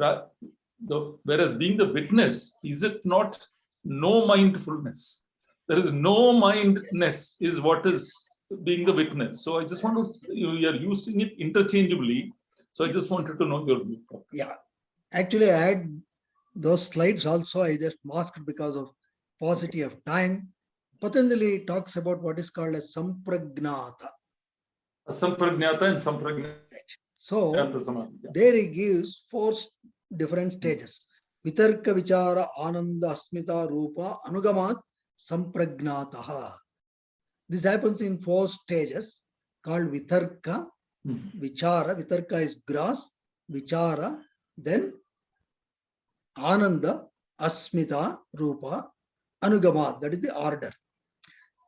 whereas being the witness, is it not no mindfulness? There is no mindness is what is being the witness. So I just want to, you are using it interchangeably. So I just wanted to know your view. Yeah, actually I had those slides also. I just masked because of paucity of time. Patanjali talks about what is called as sampragnata. Sampragnata and sampragnata. So there he gives 4 different stages. Vitarka vichara ananda asmita rupa anugamat sampragnataha. This happens in 4 stages called vitarka, vichara. Vitarka is gross, vichara, then ananda, asmita, rupa, anugamat. That is the order.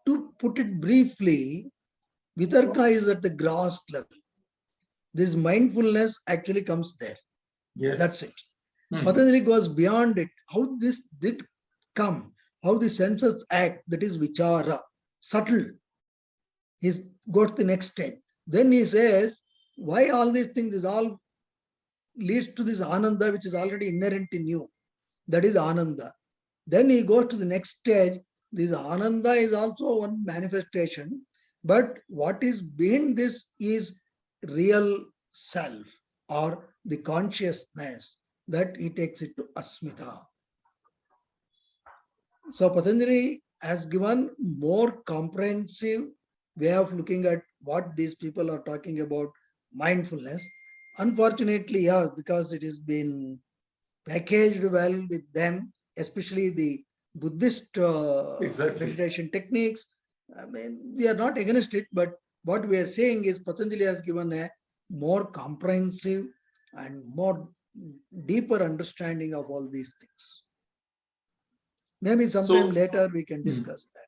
To put it briefly, vitarka is at the gross level. This mindfulness actually comes there. Yes. That's it. Patanjali goes beyond it. How this did come, how the senses act, that is vichara, subtle. He goes to the next stage. Then he says, why all these things is all leads to this ananda, which is already inherent in you. That is ananda. Then he goes to the next stage. This ananda is also one manifestation, but what is behind this is real self or the consciousness, that he takes it to asmita. So Patanjali has given more comprehensive way of looking at what these people are talking about mindfulness. Unfortunately, yeah, because it has been packaged well with them, especially the Buddhist meditation techniques. I mean, we are not against it, but what we are saying is Patanjali has given a more comprehensive and more deeper understanding of all these things. Maybe sometime later we can discuss that.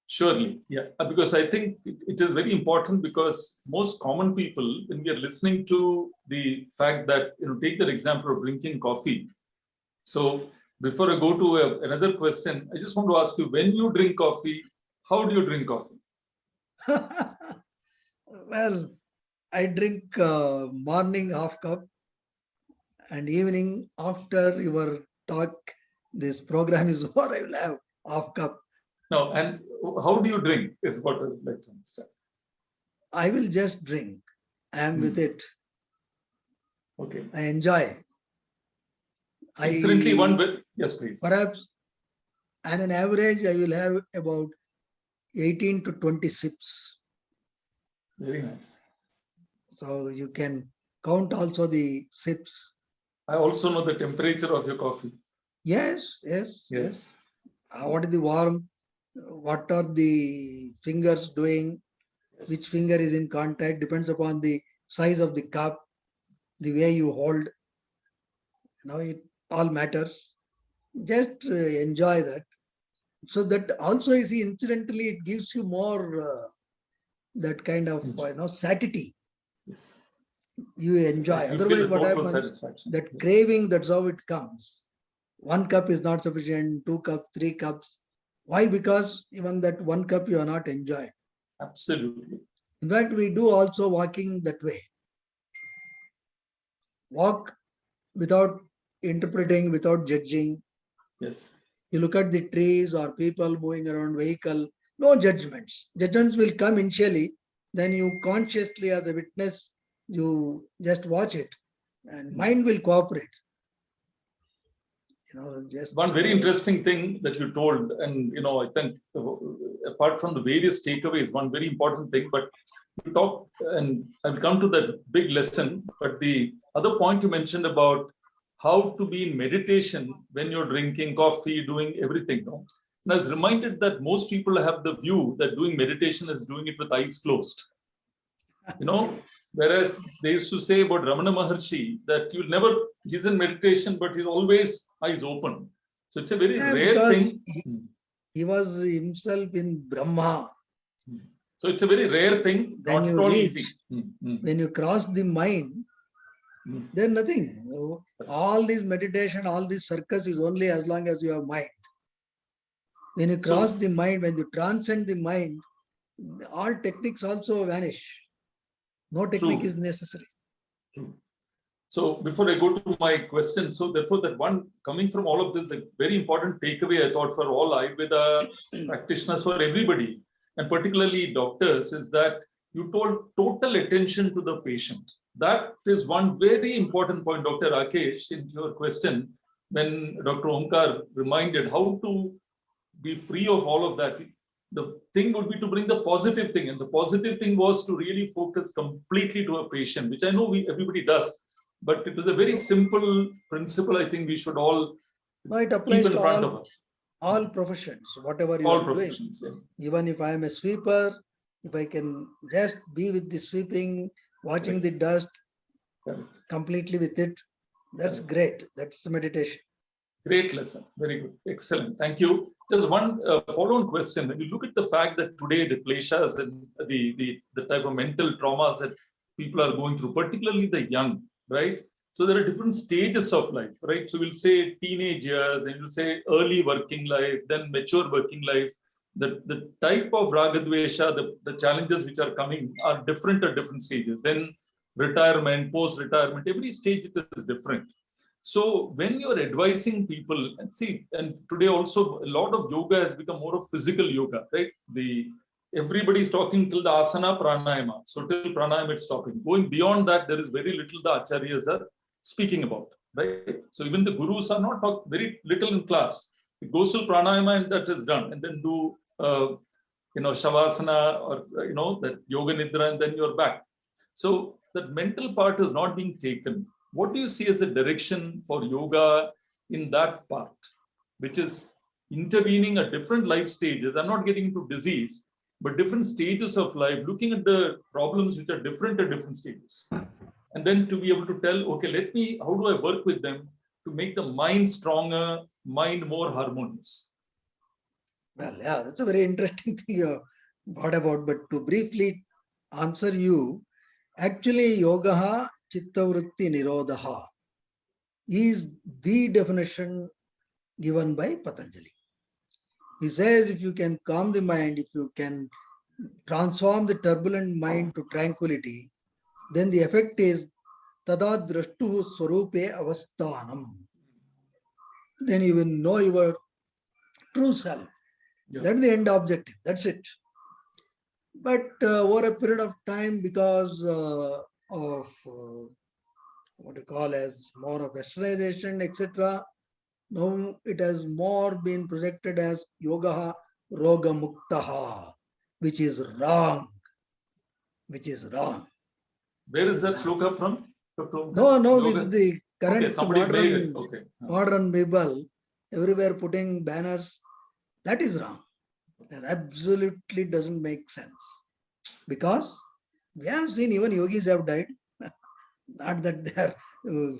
Surely, yeah, because I think it is very important, because most common people, when we are listening to the fact that, take that example of drinking coffee. So before I go to another question, I just want to ask you, when you drink coffee, how do you drink coffee? Well, I drink morning half cup, and evening after your talk, this program is over, I will have half cup. No, and how do you drink is what I would like to understand. I will just drink. I am with it. Okay. I enjoy. Incidentally, one bit, yes, please. Perhaps, on an average, I will have about 18 to 20 sips. Very nice. So you can count also the sips. I also know the temperature of your coffee. Yes. What is the warmth? What are the fingers doing? Yes. Which finger is in contact? Depends upon the size of the cup, the way you hold. It all matters. Just enjoy that. So that also, you see, incidentally, it gives you more that kind of satiety. Yes. You enjoy. You Otherwise, what happens? That craving, that's how it comes. 1 cup is not sufficient, 2 cups, 3 cups. Why? Because even that 1 cup you are not enjoying. Absolutely. In fact, we do also walking that way. Walk without interpreting, without judging. Yes. You look at the trees or people moving around vehicle, no judgments. Judgments will come initially, then you consciously as a witness, you just watch it and mind will cooperate. Just one very interesting thing that you told, and I think apart from the various takeaways, one very important thing, but you talked, and I'll come to that big lesson, but the other point you mentioned about how to be in meditation when you're drinking coffee, doing everything. And I was reminded that most people have the view that doing meditation is doing it with eyes closed. Whereas they used to say about Ramana Maharshi that he's in meditation, but he's always eyes open. So it's a very rare thing. He was himself in Brahma. So it's a very rare thing, not at all easy. When you cross the mind, there's nothing. All this meditation, all this circus is only as long as you have mind. When you cross the mind, when you transcend the mind, all techniques also vanish. No technique is necessary. True. So before I go to my question, so therefore that one coming from all of this, a very important takeaway I thought for all Ayurveda practitioners, for everybody, and particularly doctors, is that you told total attention to the patient. That is one very important point, Dr. Rakesh, in your question, when Dr. Omkar reminded how to be free of all of that. The thing would be to bring the positive thing, and the positive thing was to really focus completely to a patient, which I know everybody does, but it was a very simple principle. I think we should all it applies keep in front of us. All professions, whatever you all are professions, doing. Yeah. Even if I am a sweeper, if I can just be with the sweeping, watching the dust, completely with it, that's great. That's meditation. Great lesson. Very good. Excellent. Thank you. Just one follow-on question. When you look at the fact that today the kleshas and the type of mental traumas that people are going through, particularly the young, right? So there are different stages of life, right? So we'll say teenage years, then we'll say early working life, then mature working life. The type of ragadvesha, the challenges which are coming are different at different stages. Then retirement, post-retirement, every stage it is different. So when you're advising people, and today also a lot of yoga has become more of physical yoga, right? Everybody's talking till the asana pranayama. So till pranayama it's talking. Going beyond that, there is very little the acharyas are speaking about, right? So even the gurus are not talking very little in class. It goes till pranayama and that is done. And then do shavasana or that yoga nidra, and then you're back. So that mental part is not being taken. What do you see as a direction for yoga in that part, which is intervening at different life stages? I'm not getting into disease, but different stages of life, looking at the problems which are different at different stages. and then to be able to tell, okay, how do I work with them to make the mind stronger, mind more harmonious? Well, yeah, that's a very interesting thing you brought about. But to briefly answer you, actually, yoga chittavritti nirodha is the definition given by Patanjali. He says if you can calm the mind, if you can transform the turbulent mind to tranquility, then the effect is tada drashtuhu swarupe avasthanam. Then you will know your true self. Yeah. That's the end objective. That's it. But over a period of time, because of what you call as more of westernization, etc., now it has more been projected as yoga roga muktaha, which is wrong. Which is wrong. Where is that sloka from, Dr. Omkar? No, Yoga? this is the current Okay, somebody made it. modern, Okay. modern people, everywhere putting banners. That is wrong. That absolutely doesn't make sense. Because we have seen even yogis have died. Not that they are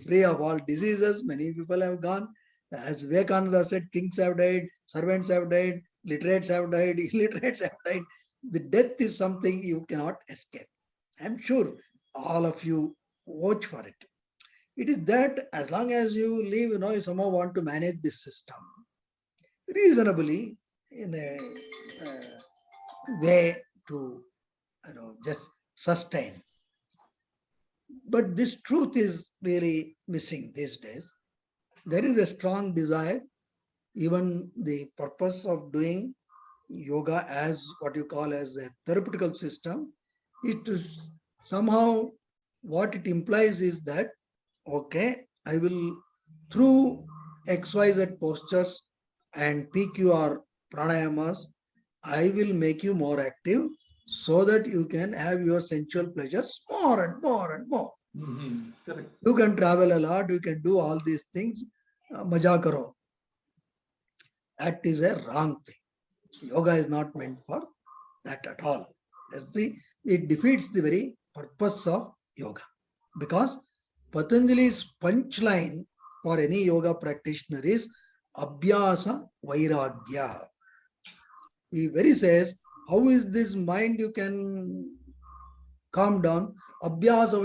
free of all diseases. Many people have gone. As Vivekananda said, kings have died, servants have died, literates have died, illiterates have died. The death is something you cannot escape. I'm sure all of you watch for it. It is that as long as you live, you somehow want to manage this system reasonably in a way to, just sustain. But this truth is really missing these days. There is a strong desire, even the purpose of doing yoga as what you call as a therapeutical system is to somehow, what it implies is that, okay, I will through XYZ postures and PQ or pranayamas, I will make you more active so that you can have your sensual pleasures more and more and more. Correct. You can travel a lot, you can do all these things. Maja karo. That is a wrong thing. Yoga is not meant for that at all. It defeats the very purpose of yoga. Because Patanjali's punchline for any yoga practitioner is Abhyasa Vairagya. He very says, how is this mind you can calm down? Abhyasa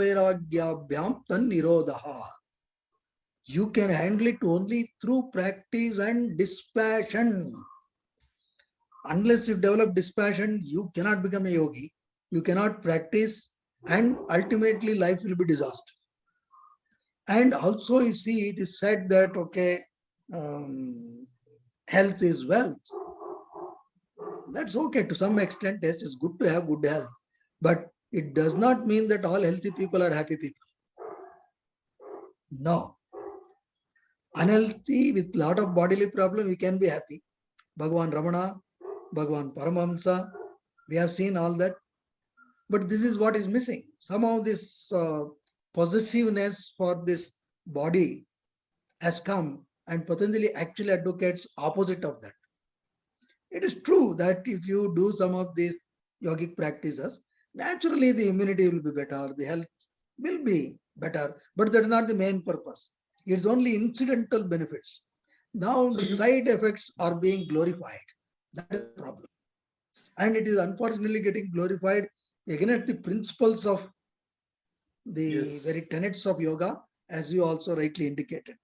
Vairagyabhyam tan nirodha. You can handle it only through practice and dispassion. Unless you develop dispassion, you cannot become a yogi. You cannot practice, and ultimately life will be disaster. And also, you see, it is said that, okay, health is wealth. That's okay to some extent. Yes, it's good to have good health. But it does not mean that all healthy people are happy people. No. Unhealthy with lot of bodily problem, we can be happy. Bhagavan Ramana, Bhagavan Paramahamsa, we have seen all that. But this is what is missing. Somehow this possessiveness for this body has come, and Patanjali actually advocates opposite of that. It is true that if you do some of these yogic practices, naturally the immunity will be better, the health will be better, but that is not the main purpose. It's only incidental benefits. Now the side effects are being glorified. That is the problem. And it is unfortunately getting glorified against the principles of the very tenets of yoga, as you also rightly indicated.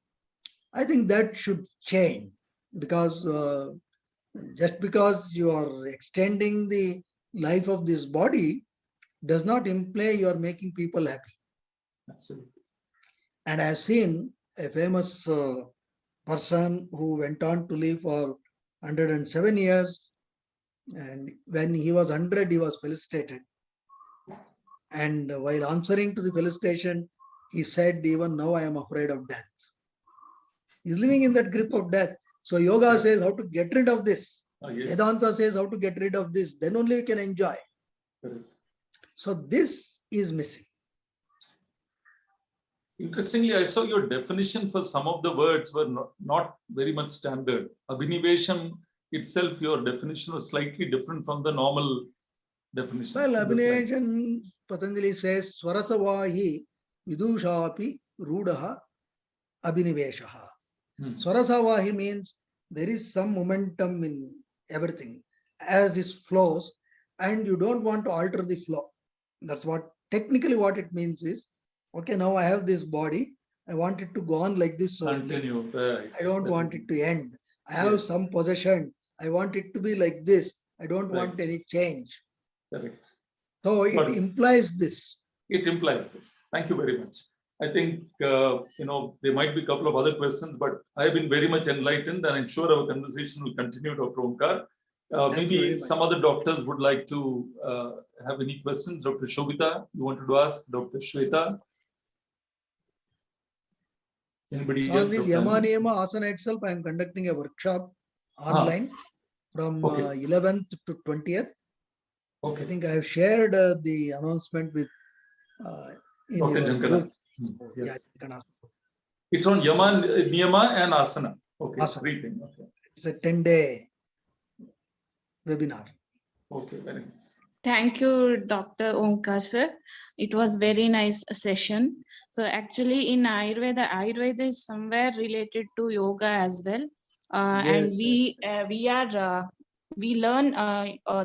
I think that should change, because just because you are extending the life of this body does not imply you are making people happy. Absolutely. And I have seen a famous person who went on to live for 107 years. And when he was 100, he was felicitated. And while answering to the felicitation, he said, even now I am afraid of death. He's living in that grip of death. So yoga says how to get rid of this. Vedanta says how to get rid of this. Then only we can enjoy. Correct. So this is missing. Interestingly, I saw your definition for some of the words were not very much standard. Abhinivesham itself, your definition was slightly different from the normal definition. Well, Abhinivesham, Patanjali says, Swarasavahi vidushapi rudaha abhiniveshaha. Hmm. Swarasavahi means there is some momentum in everything as it flows, and you don't want to alter the flow. That's what technically what it means is, okay, now I have this body. I want it to go on like this only. Continue. Right. I don't That want is- it to end. I have Yes. some possession. I want it to be like this. I don't want Right. any change. Correct. So it Got it. implies this. It implies this. Thank you very much. I think, there might be a couple of other questions, but I have been very much enlightened, and I'm sure our conversation will continue, Dr. Omkar. Thank you very Maybe much. some other doctors would like to have any questions. Dr. Shobita, you wanted to ask? Dr. Shweta? Anybody So on else? this Dr. Yama Anand? Niyama Asana itself, I am conducting a workshop Ah, online from okay. 11th to 20th. I Okay. think I have shared the announcement with in Dr. your Jankana. group. Hmm, So, yeah, yes. you can ask. It's on Yama, Niyama, and Asana. Okay. Asana. 3 things. Okay. It's a 10-day webinar. Okay. Very nice. Thank you, Dr. Omkar sir. It was very nice session. So actually in Ayurveda is somewhere related to yoga as well. And Yes. we learn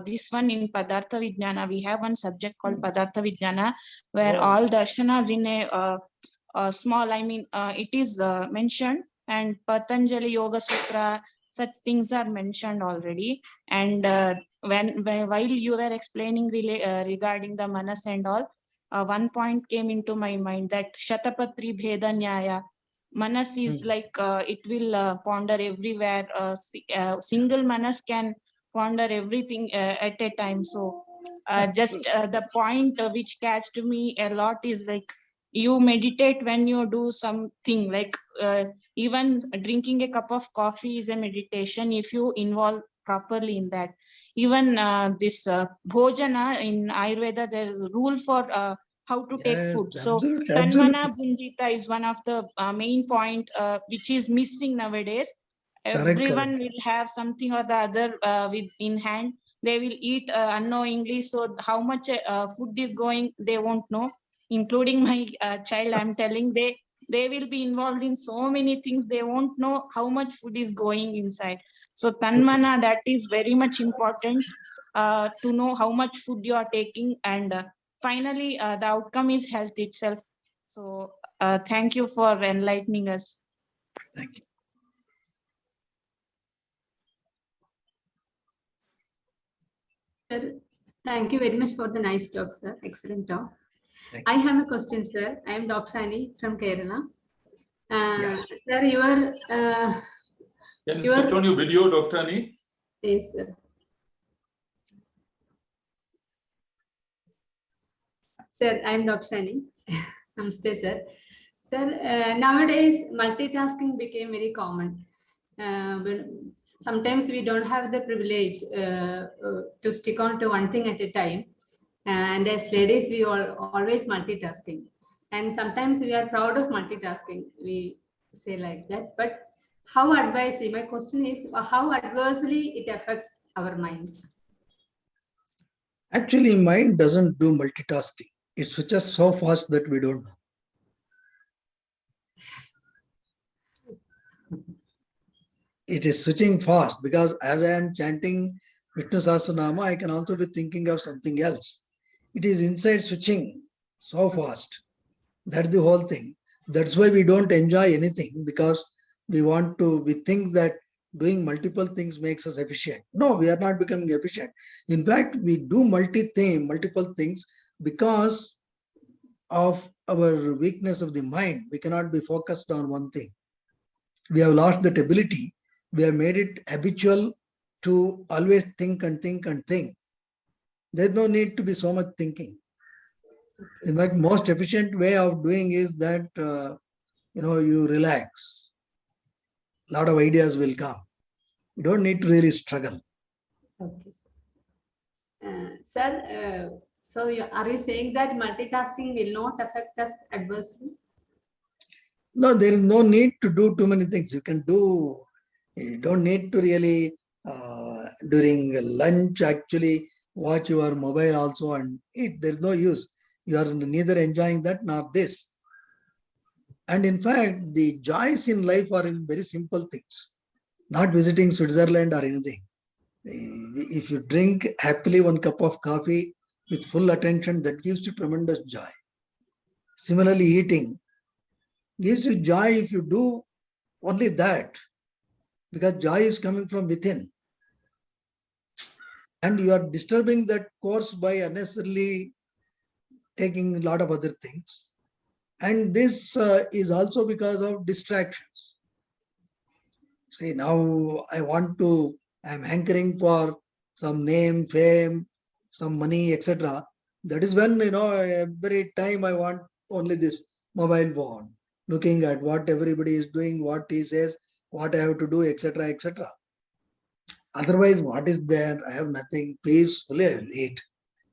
this one in Padartha Vijnana. We have one subject called Padartha Vijnana where Oh. all darshanas in a small, it is mentioned, and Patanjali Yoga such things are mentioned already. And while you were explaining regarding the manas and all, one point came into my mind that Shatapatri Bheda Nyaya. Manas is like it will ponder everywhere. Single manas can ponder everything at a time. So just the point which catched me a lot is like you meditate when you do something like even drinking a cup of coffee is a meditation if you involve properly in that. Even this bhojana in Ayurveda, there is a rule for how to take Yes, food. So absolutely. Tanmana Bhunjita is one of the main point which is missing nowadays. Correct. Everyone will have something or the other in hand. They will eat unknowingly. So how much food is going, they won't know. Including my child, I'm telling they will be involved in so many things. They won't know how much food is going inside. So Tanmana, that is very much important to know how much food you are taking. And finally, the outcome is health itself. So thank you for enlightening us. Thank you. Sir, thank you very much for the nice talk, sir. Excellent talk. Thank I have a question, sir. I am Dr. Annie from Kerala. Yeah. Sir, Can you switch on your video, Dr. Ani? yes, sir. Sir, I am Dr. Annie. Namaste, sir. Sir, nowadays multitasking became very common. Sometimes we don't have the privilege to stick on to one thing at a time. And as ladies, we are always multitasking. And sometimes we are proud of multitasking. We say like that. But how adversely, my question is, how adversely it affects our mind? Actually, mind doesn't do multitasking. It switches so fast that we don't know. It is switching fast because as I am chanting Vishnu Sahasranama, I can also be thinking of something else. It is inside switching so fast. That's the whole thing. That's why we don't enjoy anything, because we think that doing multiple things makes us efficient. No, we are not becoming efficient. In fact, we do multiple things because of our weakness of the mind. We cannot be focused on one thing. We have lost that ability. We have made it habitual to always think and think and think. There's no need to be so much thinking. In fact, most efficient way of doing is that you relax. A lot of ideas will come. You don't need to really struggle. Okay, sir. Sir, so are you saying that multitasking will not affect us adversely? No, there is no need to do too many things. You don't need to really during lunch actually watch your mobile also and eat. There's no use. You are neither enjoying that nor this. And in fact, the joys in life are in very simple things, not visiting Switzerland or anything. If you drink happily one cup of coffee with full attention, that gives you tremendous joy. Similarly, eating gives you joy if you do only that, because joy is coming from within. And you are disturbing that course by unnecessarily taking a lot of other things. And this is also because of distractions. See, now I'm hankering for some name, fame, some money, etc. That is when, every time I want only this mobile phone, looking at what everybody is doing, what he says, what I have to do, etc., etc. Otherwise, what is there? I have nothing. Peacefully, I will eat.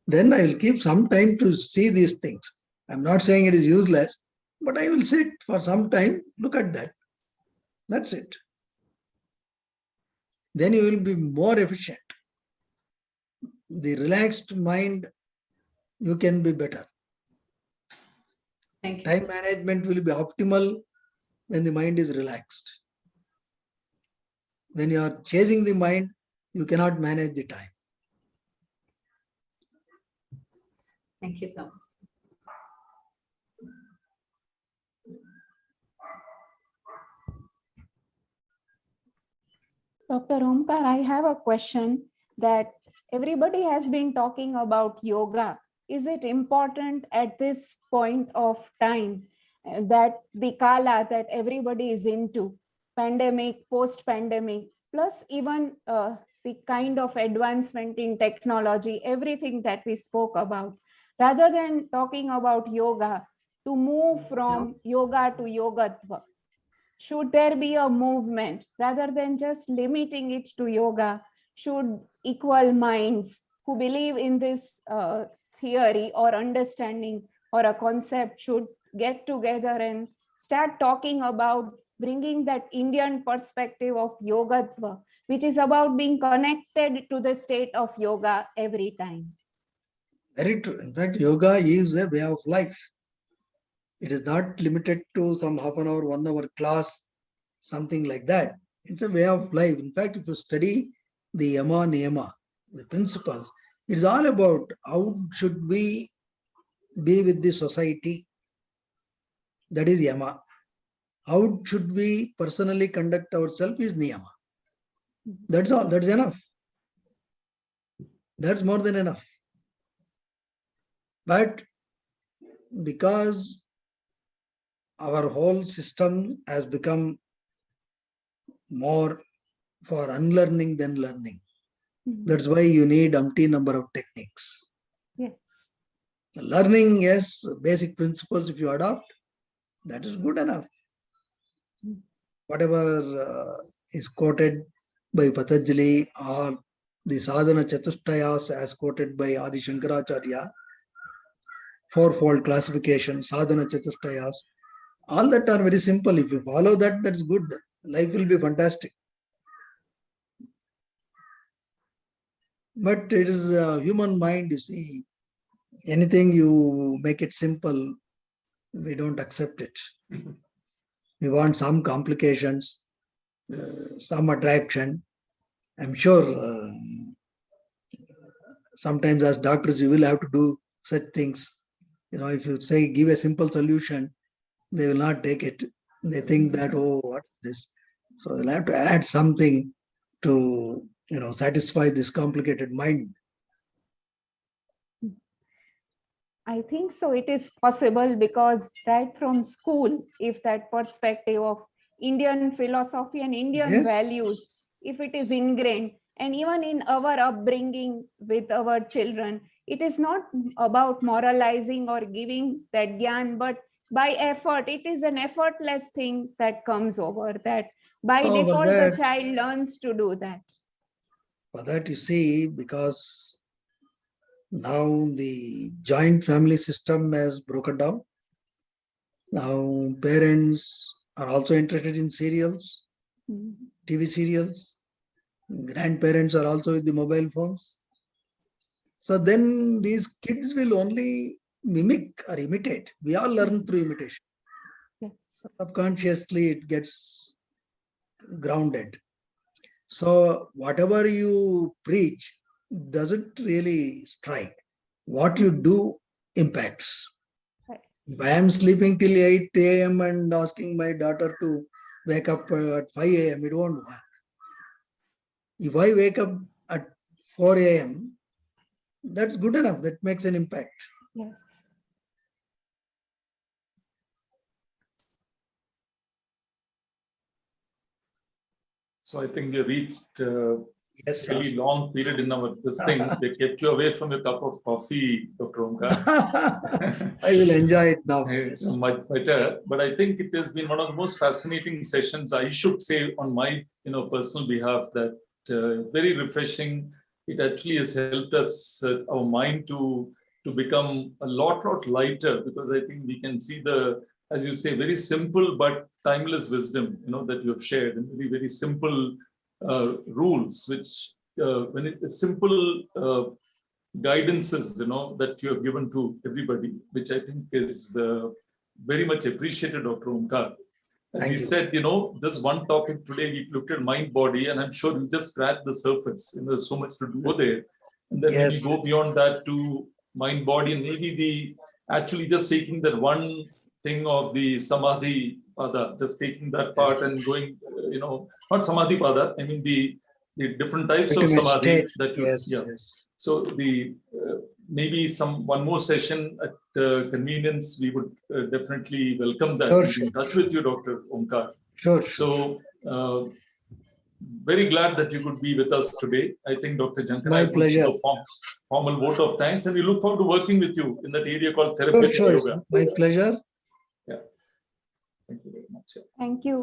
Then I will keep some time to see these things. I'm not saying it is useless, but I will sit for some time, look at that. That's it. Then you will be more efficient. The relaxed mind, you can be better. Thank you. Time management will be optimal when the mind is relaxed. When you are chasing the mind, you cannot manage the time. Thank you so much. Dr. Omkar, I have a question that everybody has been talking about yoga. Is it important at this point of time that the kala that everybody is into, pandemic, post-pandemic, plus even the kind of advancement in technology, everything that we spoke about, rather than talking about yoga, to move from yoga to yogatva? Should there be a movement rather than just limiting it to yoga? Should equal minds who believe in this theory or understanding or a concept should get together and start talking about bringing that Indian perspective of yogatva, which is about being connected to the state of yoga every time? Very true. In fact, yoga is a way of life. It is not limited to some half an hour, 1 hour class, something like that. It's a way of life. In fact, if you study the yama, niyama, the principles, it's all about how should we be with the society. That is yama. How should we personally conduct ourselves is niyama. That's all. That's enough. That's more than enough. But because our whole system has become more for unlearning than learning. That's why you need umpteen number of techniques. Yes. Learning, yes, basic principles if you adopt, that is good enough. Whatever is quoted by Patanjali or the sadhana chatushtayas as quoted by Adi Shankaracharya, fourfold classification, sadhana chatushtayas, all that are very simple. If you follow that, that's good. Life will be fantastic. But it is a human mind, you see. Anything you make it simple, we don't accept it. We want some complications, some attraction. I'm sure sometimes as doctors, you will have to do such things. If you say give a simple solution, they will not take it. They think that, oh, what is this? So they'll have to add something to, satisfy this complicated mind. I think so. It is possible because right from school, if that perspective of Indian philosophy and Indian values, if it is ingrained, and even in our upbringing with our children, it is not about moralizing or giving that gyan, but by effort, it is an effortless thing that comes over that. By default, the child learns to do that. For that, you see, because now the joint family system has broken down. Now parents are also interested in serials, TV serials. Grandparents are also with the mobile phones. So then these kids will only mimic or imitate. We all learn through imitation. Yes. subconsciously it gets grounded. So whatever you preach doesn't really strike. What you do impacts. Right. If I am sleeping till 8 a.m. and asking my daughter to wake up at 5 a.m., it won't work. If I wake up at 4 a.m., that's good enough. That makes an impact. Yes. So I think we reached Yes, sir. really long period in our this thing. They kept you away from your cup of coffee, Dr. Omkar. I will enjoy it now. Much better. But I think it has been one of the most fascinating sessions. I should say on my personal behalf that very refreshing. It actually has helped us our mind to become a lot lighter, because I think we can see the, as you say, very simple but timeless wisdom that you have shared, and very simple rules, which when it is simple guidances that you have given to everybody, which I think is very much appreciated, Dr. Omkar. As Thank we you. said, this one topic today, we looked at mind body, and I'm sure we just scratched the surface. There's so much to go there. And then when Yes. you go beyond that to mind body, and maybe actually just taking that one thing of the samadhi pada, just taking that part and going, not samadhi pada, I mean the different types of Ultimate samadhi state. that you, Yes, yeah. yes. So the maybe one more session at convenience, we would definitely welcome that. Sure, We'll be sure. in touch with you, Dr. Omkar. Sure. So very glad that you could be with us today. I think Dr. My Jankana would give pleasure. a formal vote of thanks, and we look forward to working with you in that area called Sure, therapeutic sure. yoga. My pleasure. Yeah. Thank you very much. Yeah. Thank you.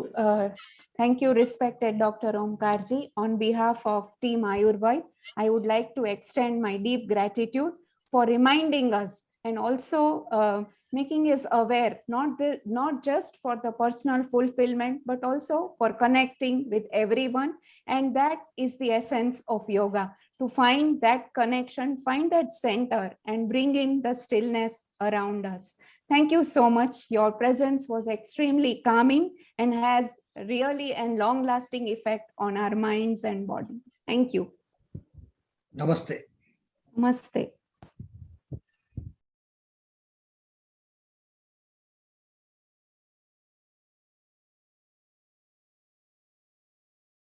Thank you, respected Dr. Omkarji. On behalf of Team AyurVAID, I would like to extend my deep gratitude for reminding us and also making us aware, not just for the personal fulfillment, but also for connecting with everyone. And that is the essence of yoga, to find that connection, find that center, and bring in the stillness around us. Thank you so much. Your presence was extremely calming and has really and long-lasting effect on our minds and body. Thank you. Namaste. Namaste.